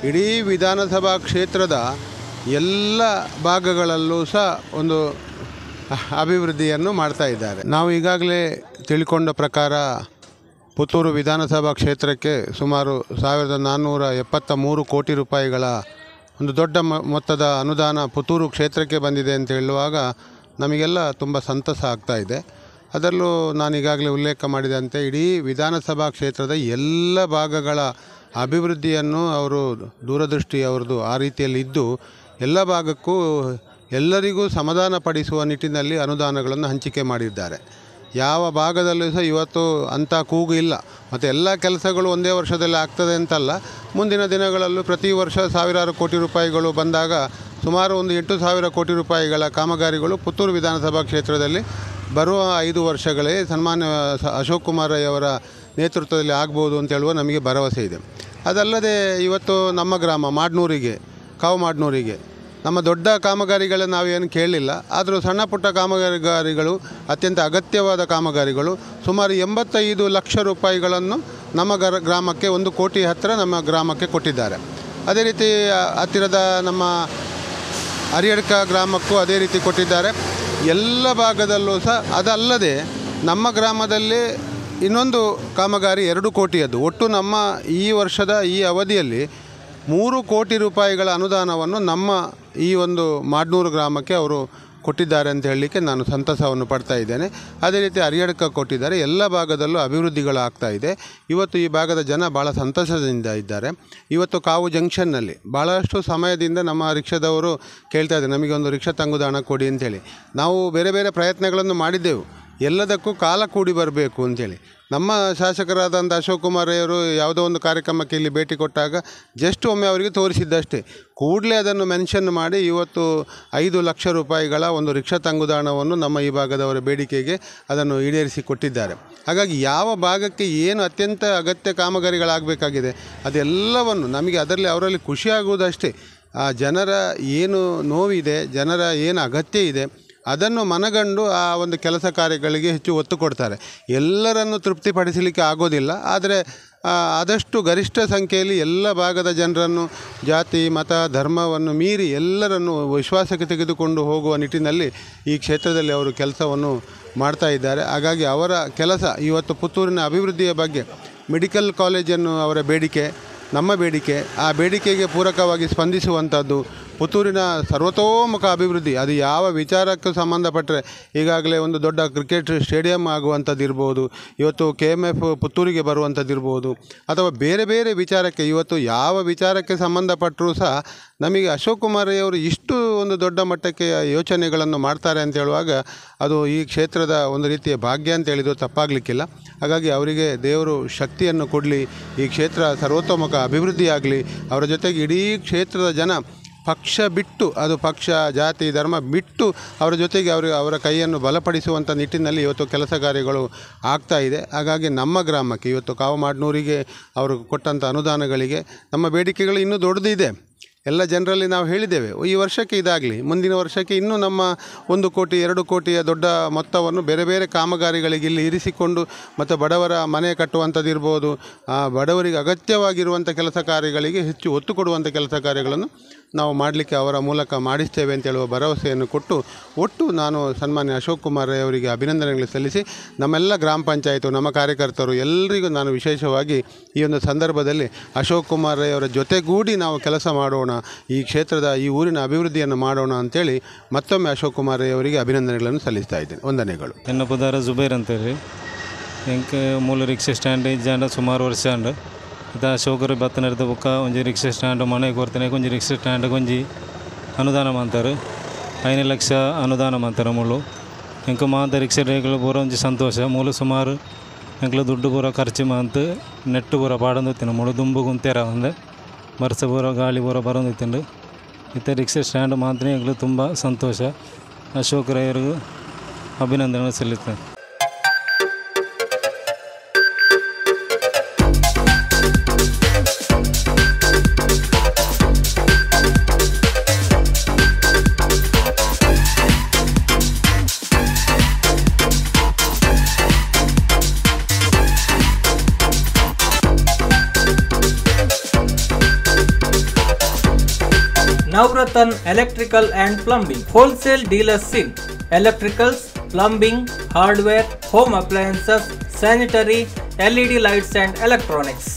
Speaker 1: ಇಡೀ ವಿಧಾನಸಭಾ ಕ್ಷೇತ್ರದ ಎಲ್ಲ ಭಾಗಗಳಲ್ಲೂ ಸಹ ಒಂದು ಅಭಿವೃದ್ಧಿಯನ್ನು ಮಾಡ್ತಾ ಇದ್ದಾರೆ. ನಾವು ಈಗಾಗಲೇ ತಿಳ್ಕೊಂಡ ಪ್ರಕಾರ ಪುತ್ತೂರು ವಿಧಾನಸಭಾ ಕ್ಷೇತ್ರಕ್ಕೆ ಸುಮಾರು 1473 ಕೋಟಿ ರೂಪಾಯಿಗಳ ಒಂದು ದೊಡ್ಡ ಮೊತ್ತದ ಅನುದಾನ ಪುತ್ತೂರು ಕ್ಷೇತ್ರಕ್ಕೆ ಬಂದಿದೆ ಅಂತ ಹೇಳುವಾಗ ನಮಗೆಲ್ಲ ತುಂಬ ಸಂತಸ ಆಗ್ತಾ ಇದೆ. ಅದರಲ್ಲೂ ನಾನು ಈಗಾಗಲೇ ಉಲ್ಲೇಖ ಮಾಡಿದಂತೆ ಇಡೀ ವಿಧಾನಸಭಾ ಕ್ಷೇತ್ರದ ಎಲ್ಲ ಭಾಗಗಳ ಅಭಿವೃದ್ಧಿಯನ್ನು ಅವರು ದೂರದೃಷ್ಟಿ ಅವ್ರದ್ದು ಆ ರೀತಿಯಲ್ಲಿ ಇದ್ದು ಎಲ್ಲ ಭಾಗಕ್ಕೂ ಎಲ್ಲರಿಗೂ ಸಮಾಧಾನ ಪಡಿಸುವ ನಿಟ್ಟಿನಲ್ಲಿ ಅನುದಾನಗಳನ್ನು ಹಂಚಿಕೆ ಮಾಡಿದ್ದಾರೆ. ಯಾವ ಭಾಗದಲ್ಲೂ ಸಹ ಇವತ್ತು ಅಂಥ ಕೂಗು ಇಲ್ಲ. ಮತ್ತು ಎಲ್ಲ ಕೆಲಸಗಳು ಒಂದೇ ವರ್ಷದಲ್ಲಿ ಆಗ್ತದೆ ಅಂತಲ್ಲ, ಮುಂದಿನ ದಿನಗಳಲ್ಲೂ ಪ್ರತಿ ವರ್ಷ ಸಾವಿರಾರು ಕೋಟಿ ರೂಪಾಯಿಗಳು ಬಂದಾಗ ಸುಮಾರು ಒಂದು 8,000 ಕೋಟಿ ರೂಪಾಯಿಗಳ ಕಾಮಗಾರಿಗಳು ಪುತ್ತೂರು ವಿಧಾನಸಭಾ ಕ್ಷೇತ್ರದಲ್ಲಿ ಬರುವ 5 ವರ್ಷಗಳೇ ಸನ್ಮಾನ್ಯ ಅಶೋಕ್ ಕುಮಾರ್ ರೈ ಅವರ ನೇತೃತ್ವದಲ್ಲಿ ಆಗ್ಬೋದು ಅಂತ ಹೇಳುವ ನಮಗೆ ಭರವಸೆ ಇದೆ. ಅದಲ್ಲದೆ ಇವತ್ತು ನಮ್ಮ ಗ್ರಾಮ ಕಾವು ಮಾಡ್ನೂರಿಗೆ ನಮ್ಮ ದೊಡ್ಡ ಕಾಮಗಾರಿಗಳನ್ನು ನಾವೇನು ಕೇಳಲಿಲ್ಲ, ಆದರೂ ಸಣ್ಣ ಪುಟ್ಟ ಕಾಮಗಾರಿಗಳು, ಅತ್ಯಂತ ಅಗತ್ಯವಾದ ಕಾಮಗಾರಿಗಳು ಸುಮಾರು 85 ಲಕ್ಷ ರೂಪಾಯಿಗಳನ್ನು ನಮ್ಮ ಗ್ರಾಮಕ್ಕೆ 1 ಕೋಟಿ ಹತ್ತಿರ ನಮ್ಮ ಗ್ರಾಮಕ್ಕೆ ಕೊಟ್ಟಿದ್ದಾರೆ. ಅದೇ ರೀತಿ ಹತ್ತಿರದ ನಮ್ಮ ಹರಿಯಡ್ಕ ಗ್ರಾಮಕ್ಕೂ ಅದೇ ರೀತಿ ಕೊಟ್ಟಿದ್ದಾರೆ. ಎಲ್ಲ ಭಾಗದಲ್ಲೂ ಸಹ ಅದಲ್ಲದೆ ನಮ್ಮ ಗ್ರಾಮದಲ್ಲಿ ಇನ್ನೊಂದು ಕಾಮಗಾರಿ 2 ಕೋಟಿಯದ್ದು. ಒಟ್ಟು ನಮ್ಮ ಈ ವರ್ಷದ ಈ ಅವಧಿಯಲ್ಲಿ 3 ಕೋಟಿ ರೂಪಾಯಿಗಳ ಅನುದಾನವನ್ನು ನಮ್ಮ ಈ ಒಂದು ಮಾಡ್ನೂರು ಗ್ರಾಮಕ್ಕೆ ಅವರು ಕೊಟ್ಟಿದ್ದಾರೆ ಅಂತ ಹೇಳಲಿಕ್ಕೆ ನಾನು ಸಂತಸವನ್ನು ಪಡ್ತಾ ಇದ್ದೇನೆ. ಅದೇ ರೀತಿ ಹರಿಯಡ್ಕ ಕೊಟ್ಟಿದ್ದಾರೆ. ಎಲ್ಲ ಭಾಗದಲ್ಲೂ ಅಭಿವೃದ್ಧಿಗಳಾಗ್ತಾ ಇದೆ. ಇವತ್ತು ಈ ಭಾಗದ ಜನ ಭಾಳ ಸಂತಸದಿಂದ ಇದ್ದಾರೆ. ಇವತ್ತು ಕಾವು ಜಂಕ್ಷನ್ನಲ್ಲಿ ಭಾಳಷ್ಟು ಸಮಯದಿಂದ ನಮ್ಮ ರಿಕ್ಷಾದವರು ಕೇಳ್ತಾ ಇದ್ದಾರೆ, ನಮಗೆ ಒಂದು ರಿಕ್ಷಾ ತಂಗುದಾಣ ಕೊಡಿ ಅಂಥೇಳಿ. ನಾವು ಬೇರೆ ಬೇರೆ ಪ್ರಯತ್ನಗಳನ್ನು ಮಾಡಿದ್ದೆವು, ಎಲ್ಲದಕ್ಕೂ ಕಾಲ ಕೂಡಿ ಬರಬೇಕು ಅಂಥೇಳಿ. ನಮ್ಮ ಶಾಸಕರಾದಂಥ ಅಶೋಕ್ ಕುಮಾರ್ ಅವರು ಯಾವುದೋ ಒಂದು ಕಾರ್ಯಕ್ರಮಕ್ಕೆ ಇಲ್ಲಿ ಭೇಟಿ ಕೊಟ್ಟಾಗ ಜಸ್ಟ್ ಒಮ್ಮೆ ಅವರಿಗೆ ತೋರಿಸಿದ್ದಷ್ಟೇ. ಕೂಡಲೇ ಅದನ್ನು ಮೆನ್ಷನ್ ಮಾಡಿ ಇವತ್ತು 5 ಲಕ್ಷ ರೂಪಾಯಿಗಳ ಒಂದು ರಿಕ್ಷಾ ತಂಗುದಾಣವನ್ನು ನಮ್ಮ ಈ ಭಾಗದವರ ಬೇಡಿಕೆಗೆ ಅದನ್ನು ಈಡೇರಿಸಿ ಕೊಟ್ಟಿದ್ದಾರೆ. ಹಾಗಾಗಿ ಯಾವ ಭಾಗಕ್ಕೆ ಏನು ಅತ್ಯಂತ ಅಗತ್ಯ ಕಾಮಗಾರಿಗಳಾಗಬೇಕಾಗಿದೆ ಅದೆಲ್ಲವನ್ನು ನಮಗೆ ಅವರಲ್ಲಿ ಖುಷಿಯಾಗುವುದಷ್ಟೇ. ಆ ಜನರ ಏನು ನೋವಿದೆ, ಜನರ ಏನು ಅಗತ್ಯ ಇದೆ ಅದನ್ನು ಮನಗಂಡು ಆ ಒಂದು ಕೆಲಸ ಕಾರ್ಯಗಳಿಗೆ ಹೆಚ್ಚು ಒತ್ತು ಕೊಡ್ತಾರೆ. ಎಲ್ಲರನ್ನು ತೃಪ್ತಿಪಡಿಸಲಿಕ್ಕೆ ಆಗೋದಿಲ್ಲ, ಆದರೆ ಆದಷ್ಟು ಗರಿಷ್ಠ ಸಂಖ್ಯೆಯಲ್ಲಿ ಎಲ್ಲ ಭಾಗದ ಜನರನ್ನು ಜಾತಿ ಮತ ಧರ್ಮವನ್ನು ಮೀರಿ ಎಲ್ಲರನ್ನು ವಿಶ್ವಾಸಕ್ಕೆ ತೆಗೆದುಕೊಂಡು ಹೋಗುವ ನಿಟ್ಟಿನಲ್ಲಿ ಈ ಕ್ಷೇತ್ರದಲ್ಲಿ ಅವರು ಕೆಲಸವನ್ನು ಮಾಡ್ತಾ ಇದ್ದಾರೆ. ಹಾಗಾಗಿ ಅವರ ಕೆಲಸ ಇವತ್ತು ಪುತ್ತೂರಿನ ಅಭಿವೃದ್ಧಿಯ ಬಗ್ಗೆ ಮೆಡಿಕಲ್ ಕಾಲೇಜನ್ನು ಅವರ ಬೇಡಿಕೆ, ನಮ್ಮ ಬೇಡಿಕೆ, ಆ ಬೇಡಿಕೆಗೆ ಪೂರಕವಾಗಿ ಸ್ಪಂದಿಸುವಂಥದ್ದು, ಪುತ್ತೂರಿನ ಸರ್ವತೋಮುಖ ಅಭಿವೃದ್ಧಿ ಅದು ಯಾವ ವಿಚಾರಕ್ಕೂ ಸಂಬಂಧಪಟ್ಟರೆ ಈಗಾಗಲೇ ಒಂದು ದೊಡ್ಡ ಕ್ರಿಕೆಟ್ ಸ್ಟೇಡಿಯಂ ಆಗುವಂಥದ್ದು ಇರ್ಬೋದು, ಇವತ್ತು KMF ಪುತ್ತೂರಿಗೆ ಬರುವಂಥದ್ದು ಇರ್ಬೋದು, ಅಥವಾ ಬೇರೆ ಬೇರೆ ವಿಚಾರಕ್ಕೆ ಇವತ್ತು ಯಾವ ವಿಚಾರಕ್ಕೆ ಸಂಬಂಧಪಟ್ಟರೂ ಸಹ ನಮಗೆ ಅಶೋಕ್ ಕುಮಾರ್ ಅವರು ಇಷ್ಟು ಒಂದು ದೊಡ್ಡ ಮಟ್ಟಕ್ಕೆ ಯೋಚನೆಗಳನ್ನು ಮಾಡ್ತಾರೆ ಅಂತ ಹೇಳುವಾಗ ಅದು ಈ ಕ್ಷೇತ್ರದ ಒಂದು ರೀತಿಯ ಭಾಗ್ಯ ಅಂತ ಹೇಳಿದ್ರು ತಪ್ಪಾಗಲಿಕ್ಕಿಲ್ಲ. ಹಾಗಾಗಿ ಅವರಿಗೆ ದೇವರು ಶಕ್ತಿಯನ್ನು ಕೊಡಲಿ, ಈ ಕ್ಷೇತ್ರ ಸರ್ವತೋಮುಖ ಅಭಿವೃದ್ಧಿ ಆಗಲಿ. ಅವರ ಜೊತೆಗೆ ಇಡೀ ಕ್ಷೇತ್ರದ ಜನ ಪಕ್ಷ ಬಿಟ್ಟು, ಅದು ಪಕ್ಷ ಜಾತಿ ಧರ್ಮ ಬಿಟ್ಟು ಅವರ ಜೊತೆಗೆ ಅವರ ಕೈಯನ್ನು ಬಲಪಡಿಸುವಂಥ ನಿಟ್ಟಿನಲ್ಲಿ ಇವತ್ತು ಕೆಲಸ ಕಾರ್ಯಗಳು ಆಗ್ತಾ ಇದೆ. ಹಾಗಾಗಿ ನಮ್ಮ ಗ್ರಾಮಕ್ಕೆ ಇವತ್ತು ಕಾವಮಾಡ್ನೂರಿಗೆ ಅವರು ಕೊಟ್ಟಂಥ ಅನುದಾನಗಳಿಗೆ ನಮ್ಮ ಬೇಡಿಕೆಗಳು ಇನ್ನೂ ದೊಡ್ಡದಿದೆ. ಎಲ್ಲ ಜನರಲ್ಲಿ ನಾವು ಹೇಳಿದ್ದೇವೆ, ಈ ವರ್ಷಕ್ಕೆ ಇದಾಗಲಿ, ಮುಂದಿನ ವರ್ಷಕ್ಕೆ ಇನ್ನೂ ನಮ್ಮ 1 ಕೋಟಿ 2 ಕೋಟಿಯ ದೊಡ್ಡ ಮೊತ್ತವನ್ನು ಬೇರೆ ಬೇರೆ ಕಾಮಗಾರಿಗಳಿಗೆ ಇಲ್ಲಿ ಇರಿಸಿಕೊಂಡು ಮತ್ತು ಬಡವರ ಮನೆ ಕಟ್ಟುವಂಥದ್ದಿರ್ಬೋದು, ಬಡವರಿಗೆ ಅಗತ್ಯವಾಗಿರುವಂಥ ಕೆಲಸ ಕಾರ್ಯಗಳಿಗೆ ಹೆಚ್ಚು ಒತ್ತು ಕೊಡುವಂಥ ಕೆಲಸ ಕಾರ್ಯಗಳನ್ನು ನಾವು ಮಾಡಲಿಕ್ಕೆ ಅವರ ಮೂಲಕ ಮಾಡಿಸ್ತೇವೆ ಅಂತ ಹೇಳುವ ಭರವಸೆಯನ್ನು ಕೊಟ್ಟು ಒಟ್ಟು ನಾನು ಸನ್ಮಾನ್ಯ ಅಶೋಕ್ ಕುಮಾರ್ ಅವರಿಗೆ ಅಭಿನಂದನೆಗಳು ಸಲ್ಲಿಸಿ ನಮ್ಮೆಲ್ಲ ಗ್ರಾಮ ಪಂಚಾಯತು ನಮ್ಮ ಕಾರ್ಯಕರ್ತರು ಎಲ್ಲರಿಗೂ ನಾನು ವಿಶೇಷವಾಗಿ ಈ ಒಂದು ಸಂದರ್ಭದಲ್ಲಿ ಅಶೋಕ್ ಕುಮಾರ್ ಅವರ ಜೊತೆಗೂಡಿ ನಾವು ಕೆಲಸ ಮಾಡೋಣ, ಈ ಕ್ಷೇತ್ರದ ಈ ಊರಿನ ಅಭಿವೃದ್ಧಿಯನ್ನು ಮಾಡೋಣ ಅಂತೇಳಿ ಮತ್ತೊಮ್ಮೆ ಅಶೋಕ್ ಕುಮಾರ್ ಅವರಿಗೆ ಅಭಿನಂದನೆಗಳನ್ನು ಸಲ್ಲಿಸ್ತಾ ಇದ್ದೇನೆ. ವಂದನೆಗಳು.
Speaker 5: ನನ್ನ ಪುದಾರ ಜುಬೇರ್ ಅಂತೇಳಿ ಎಂಕ್ ಮೂಲ ರಿಕ್ಷಾ ಸ್ಟ್ಯಾಂಡ್ ಇಜ್ಜಾಂಡ ಸುಮಾರು ವರ್ಷ ಅಂಡ್ ಇದು ಅಶೋಕರು ಬತ್ತನರ್ದ ಬುಕ್ಕ ಒಂಜಿ ರಿಕ್ಷಾ ಸ್ಟ್ಯಾಂಡ್ ಮನೆಗೆ ಕೊಡ್ತೇನೆ, ಒಂಜಿ ರಿಕ್ಷಾ ಸ್ಟ್ಯಾಂಡ್ ಒಂಜಿ ಅನುದಾನ ಮಾಡ್ತಾರೆ, 5 ಲಕ್ಷ ಅನುದಾನ ಮಾಡ್ತಾರೆ ಮೂಲು ಎಂಕ ಮಾತ ರಿಕ್ಷಾ ಡ್ರೈವರ್ಗಳು ಪೂರ ಒಂಜಿ ಸಂತೋಷ. ಮೂಲು ಸುಮಾರು ಎಂಕ್ಲ ದುಡ್ಡು ಪೂರ ಖರ್ಚು ಮಾತು ನೆಟ್ಟು ಪೂರ ಪಾಡಂದಿತ್ತಿನ ಮೂಲು ದುಂಬು ಗುಂತೇರ ಒಂದು ವರ್ಷ ಪೂರ ಗಾಳಿ ಪೂರ ಬರೋದಿತ್ತಂಡು ಇತ್ತ ರಿಕ್ಷಾ ಸ್ಟ್ಯಾಂಡ್ ಮಾತ್ರ ಎಂಕ್ಲು ತುಂಬ ಸಂತೋಷ. ಅಶೋಕ್ ರೈವರಿಗೂ ಅಭಿನಂದನೆ ಸಲ್ಲಿಸ್ತೇನೆ.
Speaker 6: Navratan Electrical and Plumbing Wholesale Dealers in Electricals, Plumbing, Hardware, Home Appliances, Sanitary, LED Lights and Electronics.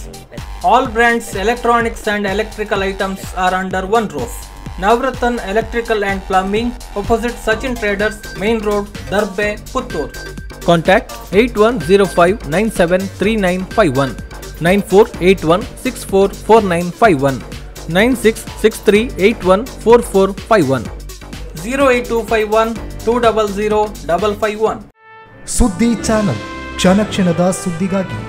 Speaker 6: All brands electronics and electrical items are under one roof. Navratan Electrical and Plumbing, opposite Sachin Traders, Main Road, Darbe, Puttur. Contact 8105973951 9481644951 9663814451 08251 200 551.
Speaker 7: ಸುದ್ದಿ channel ಕ್ಷಣ ಕ್ಷಣದ ಸುದ್ದಿಗಾಗಿ